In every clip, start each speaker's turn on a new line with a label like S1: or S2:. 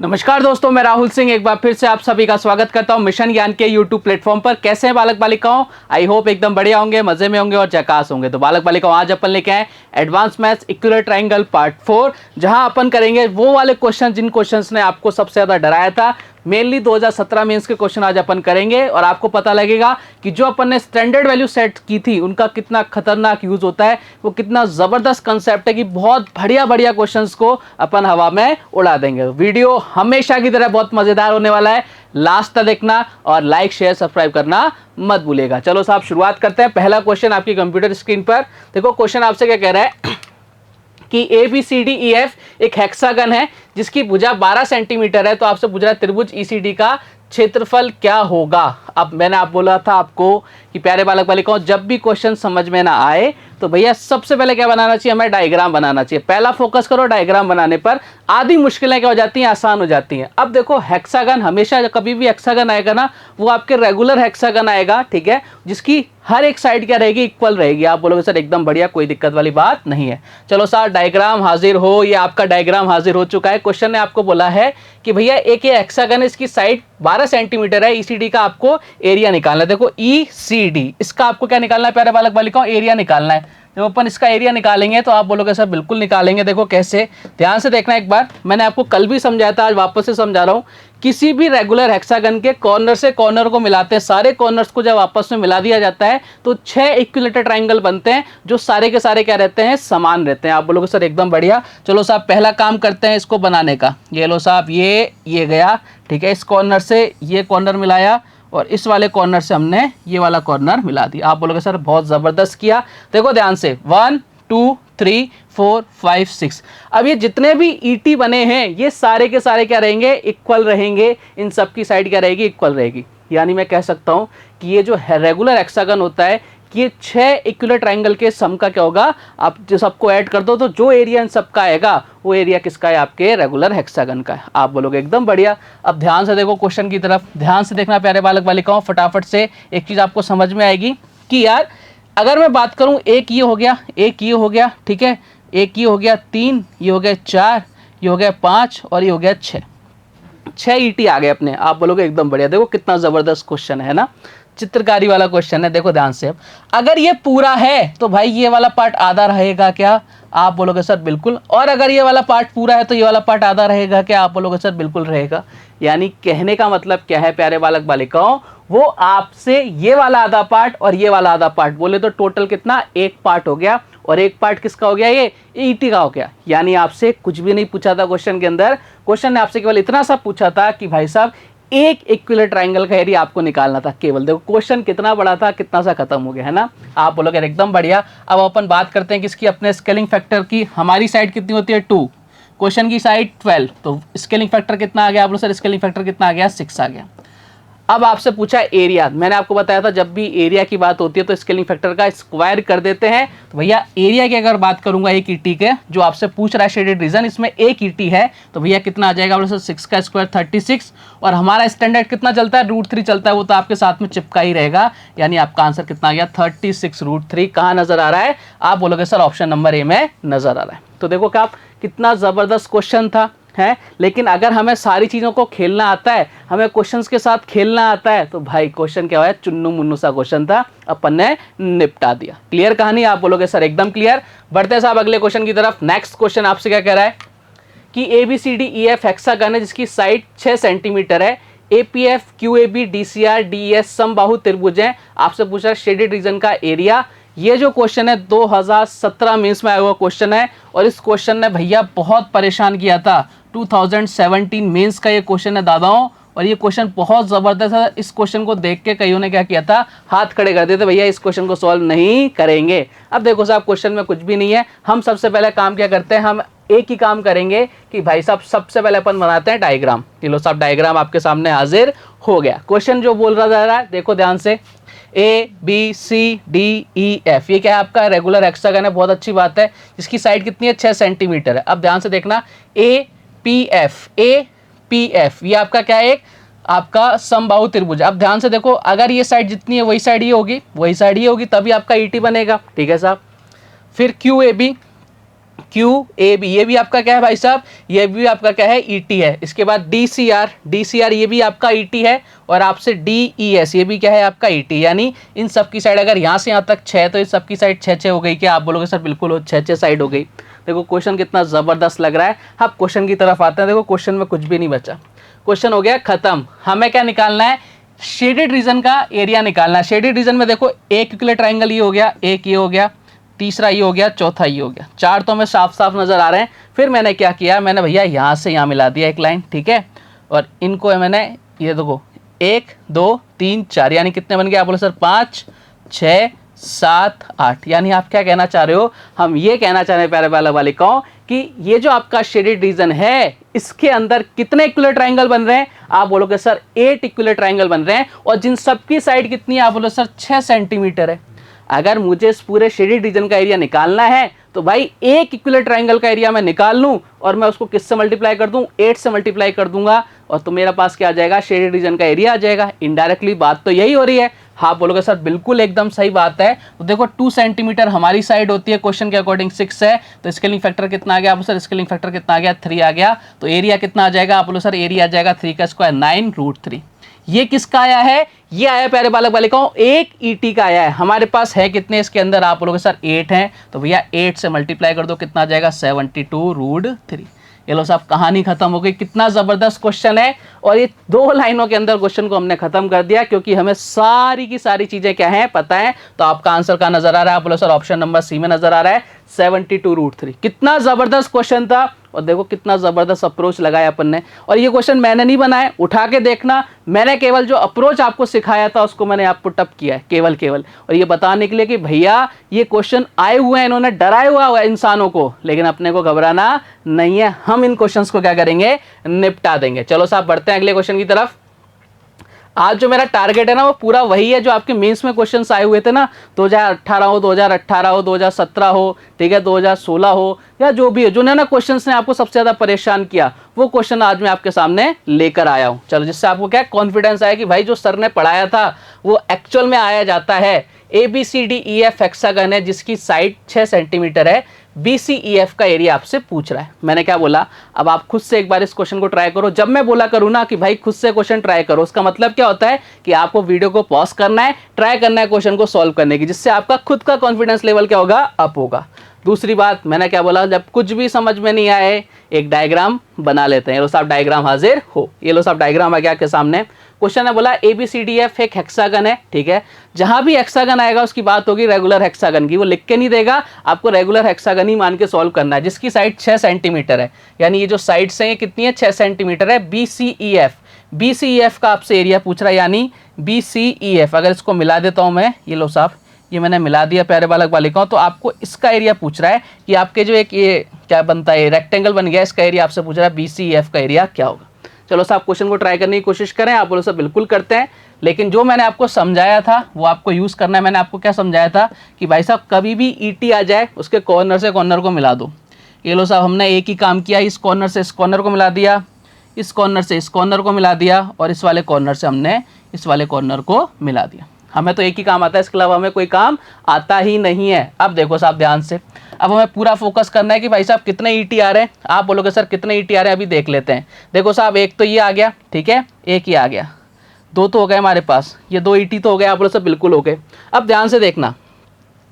S1: नमस्कार दोस्तों, मैं राहुल सिंह एक बार फिर से आप सभी का स्वागत करता हूं मिशन ज्ञान के यूट्यूब प्लेटफॉर्म पर। कैसे हैं बालक बालिकाओं? आई होप एकदम बढ़िया होंगे, मजे में होंगे और झकास होंगे। तो बालक बालिकाओं, आज अपन लेके आए एडवांस मैथ्स इक्विलर ट्रायंगल पार्ट 4, जहां अपन करेंगे वो वाले क्वेश्चन जिन क्वेश्चंस ने आपको सबसे ज्यादा डराया था। मेनली 2017 मेंस के क्वेश्चन आज अपन करेंगे और आपको पता लगेगा कि जो अपन ने स्टैंडर्ड वैल्यू सेट की थी उनका कितना खतरनाक यूज होता है, वो कितना जबरदस्त कंसेप्ट है कि बहुत बढ़िया बढ़िया क्वेश्चंस को अपन हवा में उड़ा देंगे। वीडियो हमेशा की तरह बहुत मजेदार होने वाला है, लास्ट तक देखना और लाइक शेयर सब्सक्राइब करना मत भूलिएगा। चलो साहब, शुरुआत करते हैं। पहला क्वेश्चन आपकी कंप्यूटर स्क्रीन पर देखो। क्वेश्चन आपसे क्या कह रहा है कि ABCDEF एक हेक्सागन है जिसकी भुजा 12 सेंटीमीटर है। तो आपसे पूछ रहा है त्रिभुज ECD का क्षेत्रफल क्या होगा। अब मैंने आप बोला था आपको कि प्यारे बालक बालिकाओं, जब भी क्वेश्चन समझ में ना आए तो भैया सबसे पहले क्या बनाना चाहिए, हमें डायग्राम बनाना चाहिए। पहला फोकस करो डायग्राम बनाने पर, आधी मुश्किलें क्या हो जाती हैं, आसान हो जाती हैं। अब देखो हेक्सागन, हमेशा कभी भी हेक्सागन आएगा ना, वो आपके रेगुलर हेक्सागन आएगा, ठीक है, जिसकी हर एक साइड क्या रहेगी, इक्वल रहेगी। आप बोलोगे सर एकदम बढ़िया, कोई दिक्कत वाली बात नहीं है। चलो सर, डायग्राम हाजिर हो, ये आपका डायग्राम हाजिर हो चुका है। क्वेश्चन ने आपको बोला है कि भैया एक ये हेक्सागन है, इसकी साइड 12 सेंटीमीटर है, ECD का आपको एरिया निकालना है। देखो ECD, इसका आपको क्या निकालना है प्यारे बालक बालिकाओं, एरिया निकालना है। जब अपन इसका एरिया निकालेंगे तो आप बोलोगे सर बिल्कुल निकालेंगे। देखो कैसे, ध्यान से देखना एक बार। मैंने आपको कल भी समझाया था, आज वापस से समझा रहा हूं। किसी भी रेगुलर हेक्सागन के कॉर्नर से कॉर्नर को मिलाते हैं, सारे कॉर्नर्स को जब आपस में मिला दिया जाता है तो 6 इक्विलेटरल ट्रायंगल बनते हैं, जो सारे के सारे क्या रहते हैं, समान रहते हैं। आप बोलोगे सर एकदम बढ़िया। चलो साहब, पहला काम करते हैं इसको बनाने का। ये लो साहब, ये गया, ठीक है। इस कॉर्नर से ये कॉर्नर मिलाया और इस वाले कॉर्नर से हमने ये वाला कॉर्नर मिला दिया। आप बोलोगे सर बहुत जबरदस्त किया। देखो ध्यान से, 1 2 3 4 5 6। अब ये जितने भी ET बने हैं ये सारे के सारे क्या रहेंगे, इक्वल रहेंगे। इन सब की साइड क्या रहेगी, इक्वल रहेगी। यानी मैं कह सकता हूं कि ये जो रेगुलर हेक्सागन होता है, ये 6 इक्विलर ट्रायंगल के सम का क्या होगा, आप जो सबको ऐड कर दो तो जो एरिया इन सबका आएगा वो एरिया किसका है, आपके रेगुलर हेक्सागन का है। आप बोलोगे एकदम बढ़िया। अब ध्यान से देखो क्वेश्चन की तरफ, ध्यान से देखना प्यारे बालक बालिकाओं। फटाफट से एक चीज आपको समझ में आएगी कि यार अगर मैं बात करूं, एक ये हो गया, एक ये हो गया, ठीक है, एक ये हो गया 3, ये हो गया 4, ये हो गया 5 और ये हो गया 6 ET आ गए अपने। आप बोलोगे एकदम बढ़िया। देखो कितना जबरदस्त क्वेश्चन है ना, चित्रकारी वाला क्वेश्चन है। देखो ध्यान से, अब अगर ये पूरा है तो भाई ये वाला पार्ट आधा रहेगा क्या, आप बोलोगे सर बिल्कुल। और अगर ये वाला पार्ट पूरा है तो ये वाला पार्ट आधा रहेगा क्या, आप बोलोगे सर बिल्कुल रहेगा। यानी कहने का मतलब क्या है प्यारे बालक बालिकाओं, वो आपसे ये वाला आधा पार्ट और ये वाला आधा पार्ट बोले तो टोटल कितना, एक पार्ट हो गया। और एक पार्ट किसका हो गया, ये ET का हो गया। यानी आपसे कुछ भी नहीं पूछा था क्वेश्चन के अंदर, क्वेश्चन ने आपसे केवल इतना सा पूछा था कि भाई साहब एक इक्विलर ट्रायंगल का एरिया आपको निकालना था केवल। देखो क्वेश्चन कितना बड़ा था, कितना सा खत्म हो गया है ना। आप बोलोगे एकदम बढ़िया। अब अपन बात करते हैं किसकी, अपने स्केलिंग फैक्टर की। हमारी साइड कितनी होती है, 2, क्वेश्चन की साइड 12, तो स्केलिंग फैक्टर कितना आ गया, आप बोलो सर स्केलिंग फैक्टर कितना आ गया, 6 आ गया। अब आपसे पूछा एरिया, मैंने आपको बताया था जब भी एरिया की बात होती है तो स्केलिंग फैक्टर का स्क्वायर कर देते हैं। तो भैया एरिया की अगर बात करूंगा एक ET के, जो आपसे पूछ रहा है शेडेड रीजन, इसमें एक ET है तो भैया कितना आ जाएगा, 6 का स्क्वायर 36। और हमारा स्टैंडर्ड कितना चलता है, √3 चलता है, वो तो आपके साथ में चिपका ही रहेगा। यानी आपका आंसर कितना आ गया, 36√3। कहाँ नजर आ रहा है, आप बोलोगे सर ऑप्शन नंबर ए में नजर आ रहा है। तो देखो क्या कितना जबरदस्त क्वेश्चन था है। लेकिन अगर हमें सारी चीज़ों को खेलना आता है, हमें क्वेश्चंस के साथ खेलना आता है, तो भाई क्वेश्चन क्या है, चुन्नू मुन्नू सा क्वेश्चन था, अपन ने निपटा दिया। क्लियर कहानी, आप बोलोगे सर एकदम क्लियर। बढ़ते साहब अगले क्वेश्चन की तरफ। नेक्स्ट क्वेश्चन आपसे क्या कह रहा है कि ABCDEF हेक्सागन है जिसकी साइड 6 सेंटीमीटर है। APF QAB DCR DES समबाहु त्रिभुज है। आपसे पूछा है शेडेड रीजन का एरिया। ये जो क्वेश्चन है 2017 मेंस में आया हुआ क्वेश्चन है और इस क्वेश्चन ने भैया बहुत परेशान किया था। 2017 मेंस का ये क्वेश्चन है दादाओं, और ये क्वेश्चन बहुत ज़बरदस्त है। इस क्वेश्चन को देख के कईयों ने क्या किया था, हाथ खड़े कर दिए थे, भैया इस क्वेश्चन को सॉल्व नहीं करेंगे। अब देखो साहब क्वेश्चन में कुछ भी नहीं है। हम सबसे पहले काम क्या करते हैं, हम एक ही काम करेंगे कि भाई साहब सबसे पहले अपन बनाते हैं डायग्राम। लो साहब डायग्राम आपके सामने हाजिर हो गया। क्वेश्चन जो बोल रहा जा रहा है देखो ध्यान से, ABCDEF, ये क्या है आपका रेगुलर हेक्सागन है, बहुत अच्छी बात है। इसकी साइड कितनी है, 6 सेंटीमीटर है। अब ध्यान से देखना, APF ये आपका क्या है, एक आपका समबाहु त्रिभुज। अब ध्यान से देखो, अगर ये साइड जितनी है वही साइड ये होगी, वही साइड ये होगी, तभी आपका ET बनेगा, ठीक है साहब। फिर QAB, क्यू ए बी, ये भी आपका क्या है भाई साहब, ये भी आपका क्या है ईटी है। इसके बाद डी सी आर, ये भी आपका ईटी है। और आपसे डी ई एस, ये भी क्या है आपका ईटी। यानी इन सब की साइड अगर यहाँ से यहाँ तक 6 तो इस सब की साइड 6 6 हो गई। क्या आप बोलोगे सर बिल्कुल हो, 6 6 साइड हो गई। देखो क्वेश्चन कितना ज़बरदस्त लग रहा है। अब क्वेश्चन की तरफ आते हैं। देखो क्वेश्चन में कुछ भी नहीं बचा, क्वेश्चन हो गया खत्म। हमें क्या निकालना है, शेडेड रीजन का एरिया निकालना है। शेडेड रीजन में देखो एक इक्विलेटरल ट्रायंगल ये हो गया, एक ये हो गया, तीसरा ये हो गया, चौथा ये हो गया। 4 तो हमें साफ साफ नजर आ रहे हैं। फिर मैंने क्या किया, मैंने भैया यहाँ से यहाँ मिला दिया एक लाइन, ठीक है। और इनको मैंने ये देखो 1 2 3 4, यानी कितने बन गए आप बोलो सर 5 6 7 8। यानी आप क्या कहना चाह रहे हो, हम ये कहना चाह रहे हैं प्यारे बालिकाओं कि ये जो आपका शेडेड रीजन है इसके अंदर कितने इक्विलेटरल ट्रायंगल बन रहे हैं। आप बोलोगे सर 8 इक्विलेटरल ट्रायंगल बन रहे हैं। और जिन सबकी साइड कितनी है, आप बोलो सर 6 सेंटीमीटर है। अगर मुझे इस पूरे शेडेड रीजन का एरिया निकालना है तो भाई एक इक्विलेटरल ट्रायंगल का एरिया मैं निकाल लूं और मैं उसको किससे मल्टीप्लाई कर दूं, 8 से मल्टीप्लाई कर दूंगा और तो मेरे पास क्या आ जाएगा, शेडेड रीजन का एरिया आ जाएगा। इनडायरेक्टली बात तो यही हो रही है। हाँ बोलोगे सर बिल्कुल एकदम सही बात है। तो देखो 2 सेंटीमीटर हमारी साइड होती है, क्वेश्चन के अकॉर्डिंग 6 है। तो स्केलिंग फैक्टर कितना आ गया आप बोलो सर, स्केलिंग फैक्टर कितना आ गया 3 आ गया। तो एरिया कितना आ जाएगा आप बोलो सर, एरिया आ जाएगा 3 का स्क्वायर 9√3। ये किसका आया है, ये आया प्यारे बालक बालिकाओं एक ईटी का आया है। हमारे पास है कितने इसके अंदर, आप बोलोगे सर 8 हैं। तो भैया 8 से मल्टीप्लाई कर दो, कितना आ जाएगा 72√3। ये लो साहब कहानी खत्म हो गई। कितना जबरदस्त क्वेश्चन है। और ये 2 लाइनों के अंदर क्वेश्चन को हमने खत्म कर दिया, क्योंकि हमें सारी की सारी चीजें क्या है पता है। तो आपका आंसर कहाँ नजर आ रहा है, आप बोलो सर ऑप्शन नंबर सी में नजर आ रहा है 72√3। कितना जबरदस्त क्वेश्चन था और देखो कितना जबरदस्त अप्रोच लगाया अपन ने। और ये क्वेश्चन मैंने नहीं बनाया, उठा के देखना, मैंने केवल जो अप्रोच आपको सिखाया था उसको मैंने आपको टप किया है केवल। और ये बताने के लिए कि भैया ये क्वेश्चन आए हुए हैं, इन्होंने डराया हुआ है इंसानों को, लेकिन अपने को घबराना नहीं है। हम इन क्वेश्चंस को क्या करेंगे, निपटा देंगे। चलो साहब बढ़ते हैं अगले क्वेश्चन की तरफ। आज जो मेरा टारगेट है ना वो पूरा वही है जो आपके मेंस में क्वेश्चंस आए हुए थे ना, 2018 हो, 2018 हो, 2017 हो, ठीक है, 2016 हो, या जो भी हो, जो ना क्वेश्चंस ने आपको सबसे ज्यादा परेशान किया वो क्वेश्चन आज मैं आपके सामने लेकर आया हूं। चलो जिससे आपको क्या कॉन्फिडेंस आया कि भाई जो सर ने पढ़ाया था वो एक्चुअल में आया जाता है। ABCDEF हेक्सागन है जिसकी साइड 6 सेंटीमीटर है। BCEF का एरिया आपसे पूछ रहा है। मैंने क्या बोला, अब आप खुद से एक बार इस क्वेश्चन को ट्राई करो। जब मैं बोला करूँ ना कि भाई खुद से क्वेश्चन ट्राई करो, उसका मतलब क्या होता है कि आपको वीडियो को पॉज करना है, ट्राई करना है क्वेश्चन को सॉल्व करने की, जिससे आपका खुद का कॉन्फिडेंस लेवल क्या होगा, अप होगा। दूसरी बात मैंने क्या बोला, जब कुछ भी समझ में नहीं आए एक डायग्राम बना लेते हैं। ये लो साहब डायग्राम हाजिर हो, ये लो साहब डायग्राम आ गया आपके सामने। क्वेश्चन है बोला ABCDF एक हेक्सागन है, ठीक है। जहां भी हेक्सागन आएगा उसकी बात होगी रेगुलर हेक्सागन की, वो लिख के नहीं देगा, आपको रेगुलर हेक्सागन ही मान के सॉल्व करना है, जिसकी साइड 6 सेंटीमीटर है। यानी ये जो साइड्स हैं ये कितनी है, 6 सेंटीमीटर है। BCEF का आपसे एरिया पूछ रहा है, यानी BCEF अगर इसको मिला देता हूं मैं, ये लो साहब ये मैंने मिला दिया प्यारे बालक बालिकाओं, तो आपको इसका एरिया पूछ रहा है कि आपके जो एक ये क्या बनता है रेक्टेंगल बन गया, इसका एरिया आपसे पूछ रहा है BCEF का एरिया क्या होगा। चलो साहब क्वेश्चन को ट्राई करने की कोशिश करें। आप बोलो सर बिल्कुल करते हैं, लेकिन जो मैंने आपको समझाया था वो आपको यूज़ करना है। मैंने आपको क्या समझाया था कि भाई साहब कभी भी ईटी आ जाए उसके कॉर्नर से कॉर्नर को मिला दो। ये लो साहब हमने एक ही काम किया, इस कॉर्नर से इस कॉर्नर को मिला दिया, इस कॉर्नर से इस कॉर्नर को मिला दिया, और इस वाले कॉर्नर से हमने इस वाले कॉर्नर को मिला दिया। हमें तो एक ही काम आता है, इसके अलावा हमें कोई काम आता ही नहीं है। अब देखो साहब ध्यान से, अब हमें पूरा फोकस करना है कि भाई साहब कितने ईटी आ रहे हैं। आप बोलोगे सर कितने ईटी आ रहे हैं, अभी देख लेते हैं। देखो साहब एक तो ये आ गया, ठीक है, एक ही आ गया, 2 तो हो गए हमारे पास, ये 2 ईटी तो हो गए। आप बोलो सर बिल्कुल हो गए। अब ध्यान से देखना,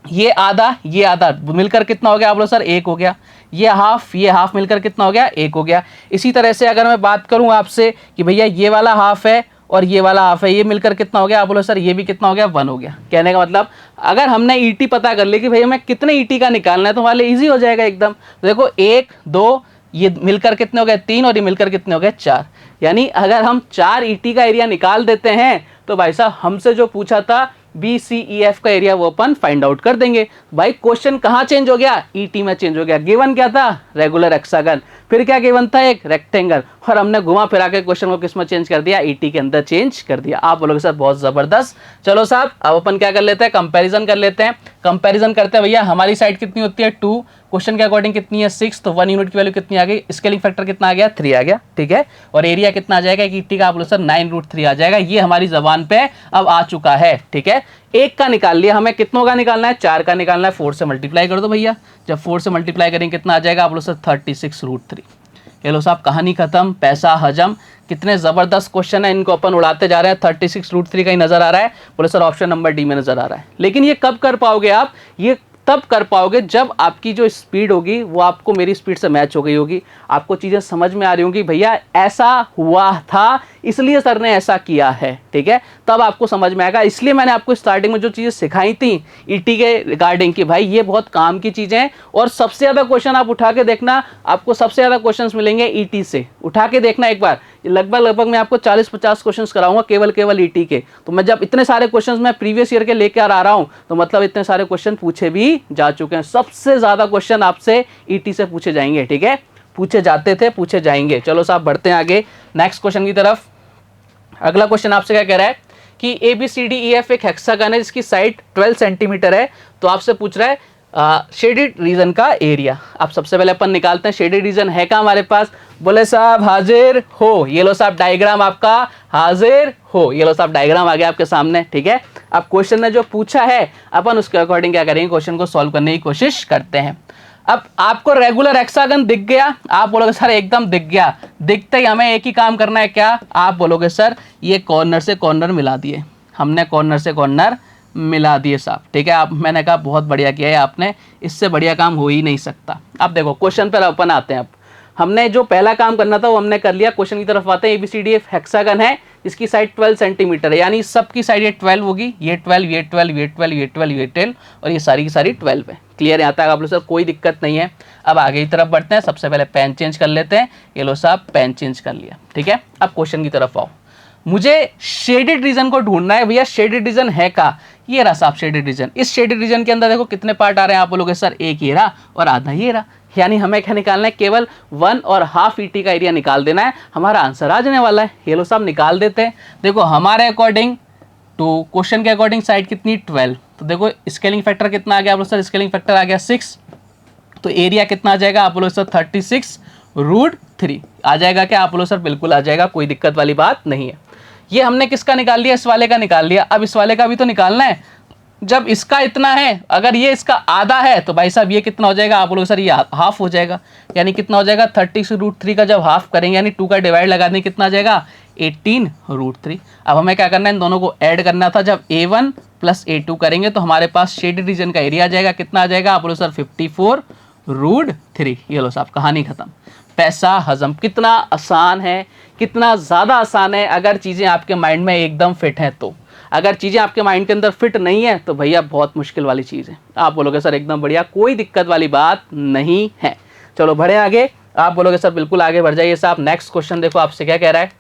S1: ये आधा मिलकर कितना हो गया, आप बोलो सर 1 हो गया। ये हाफ मिलकर कितना हो गया, 1 हो गया। इसी तरह से अगर मैं बात करूं आपसे कि भैया ये वाला हाफ है और ये वाला हाफ है, ये मिलकर कितना हो गया, आप बोलो सर ये भी कितना हो गया, 1 हो गया। कहने का मतलब अगर हमने ईटी पता कर ली कि भैया हमें कितने ईटी का निकालना है तो हमारे लिए ईजी हो जाएगा एकदम। देखो 1 2 ये मिलकर कितने हो गए 3 और ये मिलकर कितने हो गए 4। यानी अगर हम 4 ईटी का एरिया निकाल देते हैं तो भाई साहब हमसे जो पूछा था BCEF का एरिया वो अपन फाइंड आउट कर देंगे। भाई क्वेश्चन कहाँ चेंज हो गया, ईटी में चेंज हो गया। गिवन क्या था, रेगुलर हेक्सागन, फिर क्या गिवन था, एक रेक्टेंगल, और हमने घुमा फिरा के क्वेश्चन को किस में चेंज कर दिया, ईटी के अंदर चेंज कर दिया। आप बोलोगे सर बहुत जबरदस्त। चलो साहब अब अपन क्या कर लेते हैं, कंपैरिजन कर लेते हैं। कंपैरिजन करते हैं भैया, हमारी साइड कितनी होती है 2, क्वेश्चन के अकॉर्डिंग कितनी है 6, तो 1 यूनिट की वैल्यू कितनी आ गई, स्केलिंग फैक्टर कितना आ गया 3 आ गया, ठीक है। और एरिया कितना आ जाएगा ईटी का, आप बोलो सर 9√3 आ जाएगा। ये हमारी जबान पे अब आ चुका है, ठीक है। 1 का निकाल लिया, हमें कितनों का निकालना है, 4 का निकालना है। 4 से मल्टीप्लाई कर दो भैया, जब 4 से मल्टीप्लाई करेंगे कितना आ जाएगा आप लोग सर 36√3। ये लो साहब कहानी खत्म, पैसा हजम। कितने ज़बरदस्त क्वेश्चन है, इनको अपन उड़ाते जा रहे हैं। 36√3 का ही नज़र आ रहा है, बोले सर ऑप्शन नंबर डी में नज़र आ रहा है। लेकिन ये कब कर पाओगे आप, ये तब कर पाओगे जब आपकी जो स्पीड होगी वो आपको मेरी स्पीड से मैच हो गई होगी, आपको चीज़ें समझ में आ रही होंगी, भैया ऐसा हुआ था इसलिए सर ने ऐसा किया है, ठीक है, तब आपको समझ में आएगा। इसलिए मैंने आपको स्टार्टिंग में जो चीज़ें सिखाई थी ईटी के रिगार्डिंग की, भाई ये बहुत काम की चीज़ें हैं। और सबसे ज़्यादा क्वेश्चन आप उठा के देखना, आपको सबसे ज़्यादा क्वेश्चन मिलेंगे ईटी से, उठा के देखना एक बार। लगभग मैं आपको 40-50 क्वेश्चन कराऊंगा केवल ईटी के। तो मैं जब इतने सारे क्वेश्चन मैं प्रीवियस ईयर के लेकर आ रहा हूं, तो मतलब इतने सारे क्वेश्चन पूछे भी जा चुके हैं। सबसे ज्यादा क्वेश्चन आपसे ईटी से पूछे जाएंगे, ठीक है, पूछे जाते थे, पूछे जाएंगे। चलो साहब बढ़ते हैं आगे नेक्स्ट क्वेश्चन की तरफ। अगला क्वेश्चन आपसे क्या कह रहा है कि ABCDEF एक हेक्सागन है जिसकी साइड 12 सेंटीमीटर है। तो आपसे पूछ रहा है शेडेड रीजन का एरिया। आप सबसे पहले अपन निकालते हैं शेडेड रीजन है का हमारे पास, बोले साहब हाजिर हो, ये लो साहब डायग्राम आपका हाजिर हो, ये लो साहब डायग्राम आ गया आपके सामने, ठीक है। अब क्वेश्चन ने जो पूछा है अपन उसके अकॉर्डिंग क्या करेंगे, क्वेश्चन को सॉल्व करने की कोशिश करते हैं। अब आपको रेगुलर हेक्सागन दिख गया, आप बोलोगे सर एकदम दिख गया, दिखते ही हमें एक ही काम करना है, क्या, आप बोलोगे सर ये कॉर्नर से कॉर्नर मिला दिए, हमने कॉर्नर से कॉर्नर मिला दिए साहब, ठीक है। आप मैंने कहा बहुत बढ़िया किया है आपने, इससे बढ़िया काम हो ही नहीं सकता। अब देखो क्वेश्चन पर अपन आते हैं। अब हमने जो पहला काम करना था वो हमने कर लिया। क्वेश्चन की तरफ आते हैं। ABCDF हेक्सागन है इसकी साइड 12 सेंटीमीटर है, यानी सबकी साइड ये 12 होगी, ये 12, ये 12, ये 12, ये 12, ये 12 और ये सारी की सारी 12 है। क्लियर यहाँ तक आप लोग सर, कोई दिक्कत नहीं है। अब आगे की तरफ बढ़ते हैं। सबसे पहले पेन चेंज कर लेते हैं, ये लो साहब पेन चेंज कर लिया, ठीक है। अब क्वेश्चन की तरफ आओ, मुझे शेडेड रीजन को ढूंढना है। भैया शेडेड रीजन है का, ये रहा साहब शेडेड रीजन। इस शेडेड रीजन के अंदर देखो कितने पार्ट आ रहे हैं, आप बोलोगे सर एक ये रहा और आधा ये रहा, यानी हमें क्या निकालना है, केवल 1.5 ET का एरिया निकाल देना है, हमारा आंसर आ जाने वाला है। ये लो साहब निकाल देते हैं। देखो हमारे अकॉर्डिंग टू क्वेश्चन के अकॉर्डिंग साइड कितनी 12, तो देखो स्केलिंग फैक्टर कितना आ गया आप लोग सर, स्केलिंग फैक्टर आ गया 6, तो एरिया कितना आ जाएगा आप बोलो सर 36√3 आ जाएगा क्या आप बोलो सर, बिल्कुल आ जाएगा, कोई दिक्कत वाली बात नहीं है। ये हमने किसका निकाल लिया, इस वाले का निकाल लिया। अब इस वाले का भी तो निकालना है। जब इसका इतना है, अगर ये इसका आधा है तो भाई साहब ये कितना हो जाएगा आप बोलोगे सर, ये हाफ हो जाएगा, यानी कितना हो जाएगा 30√3 का जब हाफ करेंगे यानी 2 का डिवाइड लगा दें कितना आ जाएगा 18√3। अब हमें क्या करना है, इन दोनों को ऐड करना था। जब A1 + A2 करेंगे तो हमारे पास शेडेड रीजन का एरिया आ जाएगा, कितना आ जाएगा आप बोलो सर 54√3। ये लो साहब कहानी खत्म, पैसा हजम। कितना आसान है, कितना ज़्यादा आसान है अगर चीज़ें आपके माइंड में एकदम फिट हैं तो। अगर चीज़ें आपके माइंड के अंदर फिट नहीं है तो भैया बहुत मुश्किल वाली चीज़ है। आप बोलोगे सर एकदम बढ़िया, कोई दिक्कत वाली बात नहीं है। चलो बढ़े आगे। आप बोलोगे सर बिल्कुल आगे बढ़ जाइए साहब। नेक्स्ट क्वेश्चन देखो आपसे क्या कह रहा है,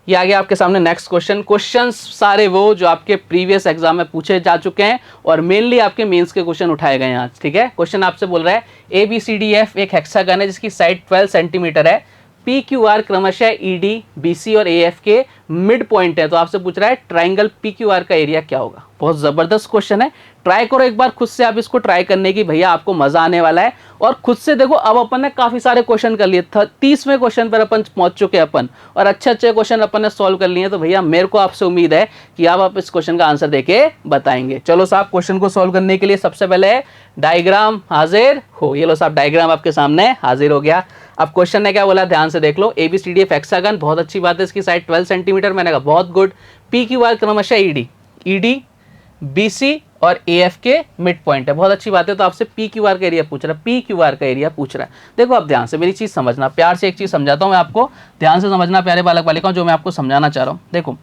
S1: ये आगे आपके सामने नेक्स्ट क्वेश्चन सारे वो जो आपके प्रीवियस एग्जाम में पूछे जा चुके हैं और मेनली आपके मेंस के क्वेश्चन उठाए गए हैं आज, ठीक है। क्वेश्चन आपसे बोल रहा है ABCDF एक हेक्सागन है जिसकी साइड 12 सेंटीमीटर है, PQR क्रमशः ED, BC और AF के मिड पॉइंट है। तो आपसे पूछ रहा है ट्राइंगल PQR का एरिया क्या होगा। बहुत ज़बरदस्त क्वेश्चन है, ट्राई करो एक बार खुद से आप इसको ट्राई करने की, भैया आपको मज़ा आने वाला है। और खुद से देखो, अब अपन ने काफ़ी सारे क्वेश्चन कर लिए, 30वें क्वेश्चन पर अपन पहुंच चुके हैं अपन, और अच्छे अच्छे क्वेश्चन अपन ने सॉल्व कर लिए। तो भैया मेरे को आपसे उम्मीद है कि आप इस क्वेश्चन का आंसर देके बताएंगे। चलो साहब क्वेश्चन को सॉल्व करने के लिए सबसे पहले डायग्राम हाजिर हो। ये लो साहब डायग्राम आपके सामने हाजिर हो गया। अब क्वेश्चन ने क्या बोला ध्यान से देख लो। ABCDF हेक्सागन, बहुत अच्छी बात है, इसकी साइड 12 सेंटीमीटर, मैंने कहा बहुत गुड। PQR क्रमशः ED, BC और AF के मिड पॉइंट है, बहुत अच्छी बात है। तो आपसे PQR का एरिया पूछ रहा है, PQR का एरिया पूछ रहा है। देखो आप ध्यान से मेरी चीज़ समझना, प्यार से एक चीज़ समझाता हूँ मैं आपको, ध्यान से समझना प्यारे बालक बालिकाओं, जो मैं आपको समझाना चाह रहा हूँ। देखो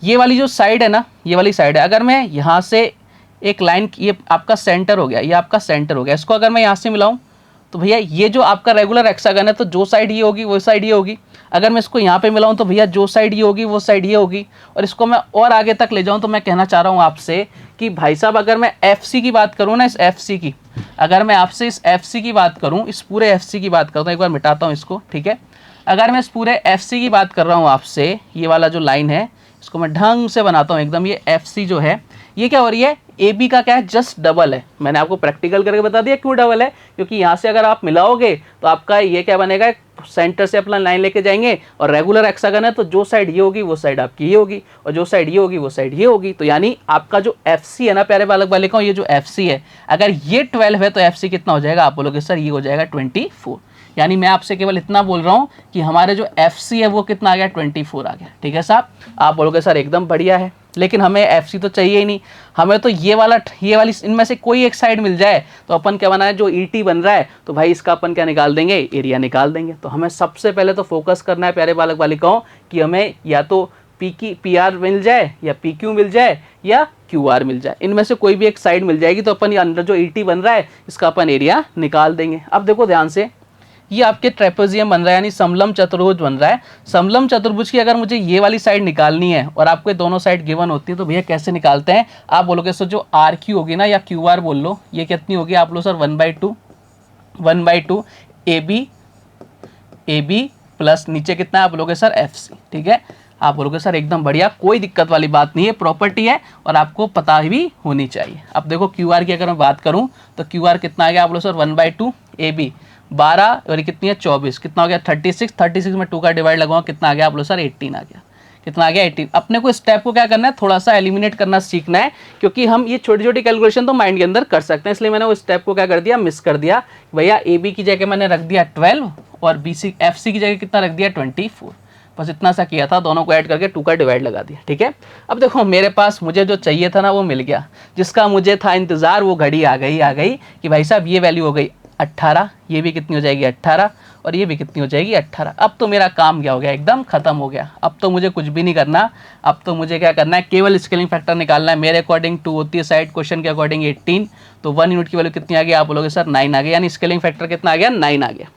S1: ये वाली जो साइड है ना, ये वाली साइड है, अगर मैं यहाँ से एक लाइन, ये आपका सेंटर हो गया, ये आपका सेंटर हो गया, इसको अगर मैं यहाँ से मिलाऊँ तो भैया ये जो आपका रेगुलर हेक्सागन है तो जो साइड ये होगी वो साइड ये होगी। अगर मैं इसको यहाँ पे मिलाऊँ तो भैया जो साइड ये होगी वो साइड ये होगी। और इसको मैं और आगे तक ले जाऊँ तो मैं कहना चाह रहा हूँ आपसे कि भाई साहब अगर मैं FC की बात करूँ ना, इस FC की, अगर मैं आपसे इस FC की बात करूँ, इस पूरे FC की बात करता हूँ, एक बार मिटाता हूँ इसको, ठीक है। अगर मैं इस पूरे FC की बात कर रहा हूँ आपसे, ये वाला जो लाइन है इसको मैं ढंग से बनाता हूँ एकदम, ये FC जो है ये क्या हो रही है, ए बी का क्या है, जस्ट डबल है। मैंने आपको प्रैक्टिकल करके बता दिया क्यों डबल है, क्योंकि यहाँ से अगर आप मिलाओगे तो आपका ये क्या बनेगा, सेंटर से अपना लाइन लेके जाएंगे और रेगुलर हेक्सागन है तो जो साइड ये होगी वो साइड आपकी ये होगी, और जो साइड ये होगी वो साइड ये होगी। तो यानी आपका जो एफ सी है ना प्यारे बालक बालिकाओं, ये जो एफ सी है अगर ये 12 है तो एफ सी कितना हो जाएगा, आप बोलोगे सर ये हो जाएगा 24। यानी मैं आपसे केवल इतना बोल रहा हूँ कि हमारे जो एफ सी है वो कितना आ गया, 24 आ गया। ठीक है साहब, आप बोलोगे सर एकदम बढ़िया है, लेकिन हमें एफ सी तो चाहिए ही नहीं, हमें तो ये वाली इनमें से कोई एक साइड मिल जाए तो अपन क्या बना है, जो ई टी बन रहा है तो भाई इसका अपन क्या निकाल देंगे, एरिया निकाल देंगे। तो हमें सबसे पहले तो फोकस करना है प्यारे बालक बालिकाओं कि हमें या तो पी आर मिल जाए या पी क्यू मिल जाए या क्यू आर मिल जाए, इनमें से कोई भी एक साइड मिल जाएगी तो अपन ये अंदर जो ई टी बन रहा है इसका अपन एरिया निकाल देंगे। अब देखो ध्यान से, ये आपके ट्रेपेजियम बन रहा है यानी समलम चतुर्भुज बन रहा है। समलम चतुर्भुज की अगर मुझे ये वाली साइड निकालनी है और आपको ये दोनों साइड गिवन होती है तो भैया कैसे निकालते हैं, आप बोलोगे सर जो आर क्यू होगी ना या क्यू आर बोल लो, ये कितनी होगी, आप लो सर 1/2 ए बी प्लस नीचे कितना है, आप बोलोगे सर एफ सी। ठीक है, आप बोलोगे सर एकदम बढ़िया, कोई दिक्कत वाली बात नहीं है, प्रॉपर्टी है और आपको पता भी होनी चाहिए। अब देखो क्यू आर की अगर मैं बात करूं तो क्यू आर कितना आ गया, आप बोलो सर 1/2 ए बी 12 और कितनी है 24, कितना हो गया 36 में 2 का डिवाइड लगाओ कितना आ गया, आप बोलो सर 18 आ गया। कितना आ गया 18। अपने को स्टेप को क्या करना है, थोड़ा सा एलिमिनेट करना सीखना है, क्योंकि हम ये छोटी छोटी कैलकुलेशन तो माइंड के अंदर कर सकते हैं, इसलिए मैंने वो स्टेप को क्या कर दिया, मिस कर दिया। भैया ए बी की जगह मैंने रख दिया 12 और बी सी एफ सी की जगह कितना रख दिया 24, बस इतना सा किया था, दोनों को ऐड करके 2 का डिवाइड लगा दिया। ठीक है, अब देखो मेरे पास मुझे जो चाहिए था ना वो मिल गया, जिसका मुझे था इंतजार वो घड़ी आ गई कि भाई साहब ये वैल्यू हो गई 18, ये भी कितनी हो जाएगी 18 और ये भी कितनी हो जाएगी 18। अब तो मेरा काम क्या हो गया, एकदम खत्म हो गया। अब तो मुझे कुछ भी नहीं करना, अब तो मुझे क्या करना है, केवल स्केलिंग फैक्टर निकालना है। मेरे अकॉर्डिंग 2 होती है साइड, क्वेश्चन के अकॉर्डिंग 18, तो 1 यूनिट की वैल्यू कितनी आ गई, आप बोलोगे सर 9 आ गया, यानी स्केलिंग फैक्टर कितना आ गया, 9 आ गया।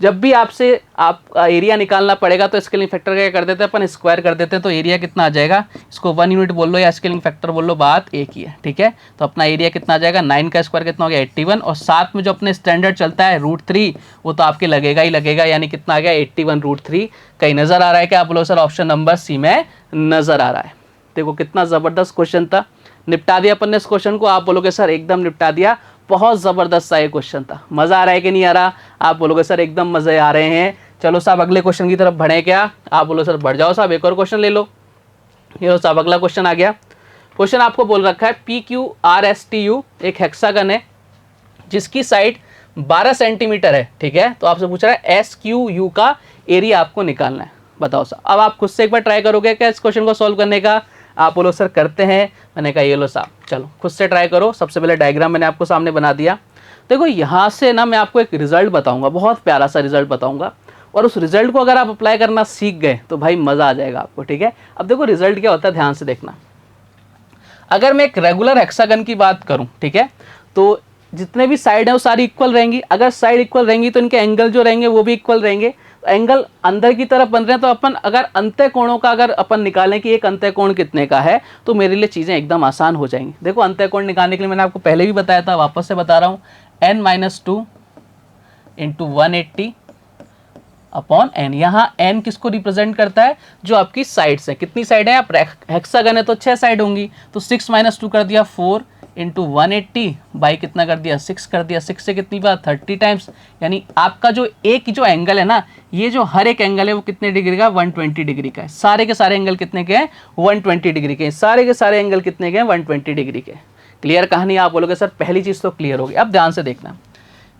S1: जब भी आपसे आप एरिया निकालना पड़ेगा तो स्केलिंग फैक्टर क्या कर देते हैं अपन, स्क्वायर कर देते हैं, तो एरिया कितना आ जाएगा, इसको 1 यूनिट बोल लो या स्केलिंग फैक्टर बोल लो, बात एक ही है। ठीक है, तो अपना एरिया कितना आ जाएगा, 9 का स्क्वायर कितना हो गया 81, और साथ में जो अपने स्टैंडर्ड चलता है √3 वो तो आपके लगेगा ही लगेगा, यानी कितना आ गया 81 √3। कहीं नजर आ रहा है क्या, आप बोलो सर ऑप्शन नंबर सी में नजर आ रहा है। देखो कितना जबरदस्त क्वेश्चन था, निपटा दिया अपन ने इस क्वेश्चन को, आप बोलोगे सर एकदम निपटा दिया, बहुत ज़बरदस्त सा ये क्वेश्चन था। मज़ा आ रहा है कि नहीं आ रहा, आप बोलोगे सर एकदम मज़े आ रहे हैं। चलो साहब अगले क्वेश्चन की तरफ बढ़े क्या, आप बोलो सर बढ़ जाओ साहब, एक और क्वेश्चन ले लो। ये लो साहब अगला क्वेश्चन आ गया। क्वेश्चन आपको बोल रखा है PQRSTU एक हेक्सागन है जिसकी साइड 12 सेंटीमीटर है। ठीक है, तो आपसे पूछ रहा है SQU का एरिया आपको निकालना है, बताओ साहब। अब आप खुद से एक बार ट्राई करोगे क्या इस क्वेश्चन को सॉल्व करने का, आप बोलो सर करते हैं, मैंने कहा ये लो साहब चलो खुद से ट्राई करो। सबसे पहले डायग्राम मैंने आपको सामने बना दिया। देखो यहाँ से ना मैं आपको एक रिजल्ट बताऊंगा, बहुत प्यारा सा रिजल्ट बताऊंगा, और उस रिजल्ट को अगर आप अप्लाई करना सीख गए तो भाई मज़ा आ जाएगा आपको। ठीक है, अब देखो रिजल्ट क्या होता है, ध्यान से देखना। अगर मैं एक रेगुलर हेक्सागन की बात करूं, ठीक है, तो जितने भी साइड है वो सारी इक्वल रहेंगी। अगर साइड इक्वल रहेंगी तो इनके एंगल जो रहेंगे वो भी इक्वल रहेंगे। तो एंगल अंदर की तरफ बन रहे हैं, तो अपन अगर अंत्य कोणों का अगर अपन निकालें कि एक अंत्य कोण कितने का है, तो मेरे लिए चीज़ें एकदम आसान हो जाएंगी। देखो अंत्य कोण निकालने के लिए मैंने आपको पहले भी बताया था, वापस से बता रहा हूँ, n-2 × 180 अपॉन n। यहाँ n किसको रिप्रेजेंट करता है, जो आपकी साइड्स है। कितनी साइड है, आप हेक्सागन है तो 6 साइड होंगी, तो 6 - 2 कर दिया 4 × 180 बाई कितना कर दिया 6 कर दिया, 6 से कितनी बार 30 टाइम्स। यानी आपका जो एक जो एंगल है ना, ये जो हर एक एंगल है वो कितने डिग्री का, 120 डिग्री का है। सारे के सारे एंगल कितने के हैं, 120 डिग्री के। सारे के सारे एंगल कितने के हैं, 120 डिग्री के। क्लियर कहानी, आप बोलोगे सर पहली चीज़ तो क्लियर होगी। अब ध्यान से देखना,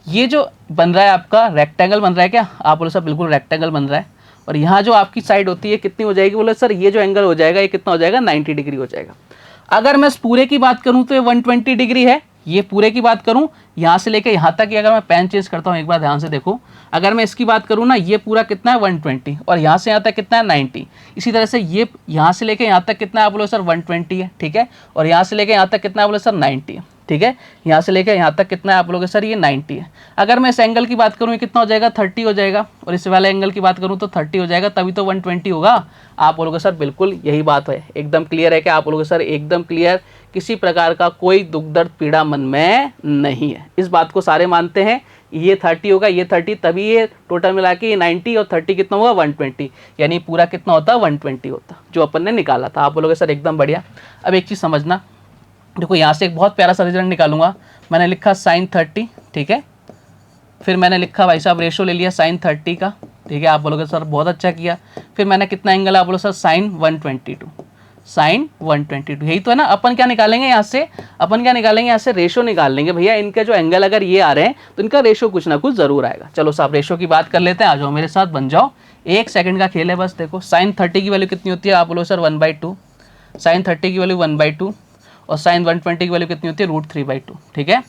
S1: ये जो बन रहा है आपका रेक्टेंगल बन रहा है क्या, आप बोलो सर बिल्कुल रेक्टेंगल बन रहा है। और यहाँ जो आपकी साइड होती है कितनी हो जाएगी, बोले सर ये जो एंगल हो जाएगा ये कितना हो जाएगा, 90 डिग्री हो जाएगा। अगर मैं इस पूरे की बात करूं तो ये 120 डिग्री है। ये पूरे की बात करूं यहाँ से लेके यहाँ तक, अगर मैं पेन चेंज करता हूँ एक बार ध्यान से देखो, अगर मैं इसकी बात करूँ ना, ये पूरा कितना है 120 और यहाँ से यहाँ तक कितना है 90। इसी तरह से ये यहाँ से लेके यहाँ तक कितना है, आप बोलो सर 120 है। ठीक है, और यहाँ से लेके यहाँ तक कितना है, बोलो सर 90 है। ठीक है, यहाँ से लेकर यहाँ तक कितना है, आप बोलोगे सर ये 90 है। अगर मैं इस एंगल की बात करूँ ये कितना हो जाएगा, 30 हो जाएगा, और इस वाले एंगल की बात करूँ तो 30 हो जाएगा, तभी तो 120 होगा। आप बोलोगे सर बिल्कुल यही बात है, एकदम क्लियर है क्या, आप बोलोगे सर एकदम क्लियर, किसी प्रकार का कोई दुख दर्द पीड़ा मन में नहीं है। इस बात को सारे मानते हैं, ये 30 होगा, ये 30, तभी ये टोटल मिला के 90 और 30 कितना होगा 120, यानी पूरा कितना होता 120 होता, जो अपन ने निकाला था। आप बोलोगे सर एकदम बढ़िया। अब एक चीज़ समझना, देखो यहाँ से एक बहुत प्यारा सा रिजल्ट निकालूंगा। मैंने लिखा sin 30, ठीक है, फिर मैंने लिखा भाई साहब रेशो ले लिया sin 30 का, ठीक है। आप बोलोगे सर बहुत अच्छा किया। फिर मैंने कितना एंगल, आप बोलो सर sin 122, sin 122, यही तो है ना। अपन क्या निकालेंगे यहाँ से, अपन क्या निकालेंगे यहाँ से, रेशो निकाल लेंगे भैया। इनके जो एंगल अगर ये आ रहे हैं तो इनका रेशो कुछ ना कुछ जरूर आएगा। चलो साहब रेशो की बात कर लेते हैं, आ जाओ मेरे साथ, बन जाओ, 1 सेकंड का खेल है बस। देखो sin 30 की वैल्यू कितनी होती है, आप बोलो सर 1/2, sin 30 की वैल्यू 1/2, और sin 120 की वैल्यू कितनी होती है, √3/2, ठीक है।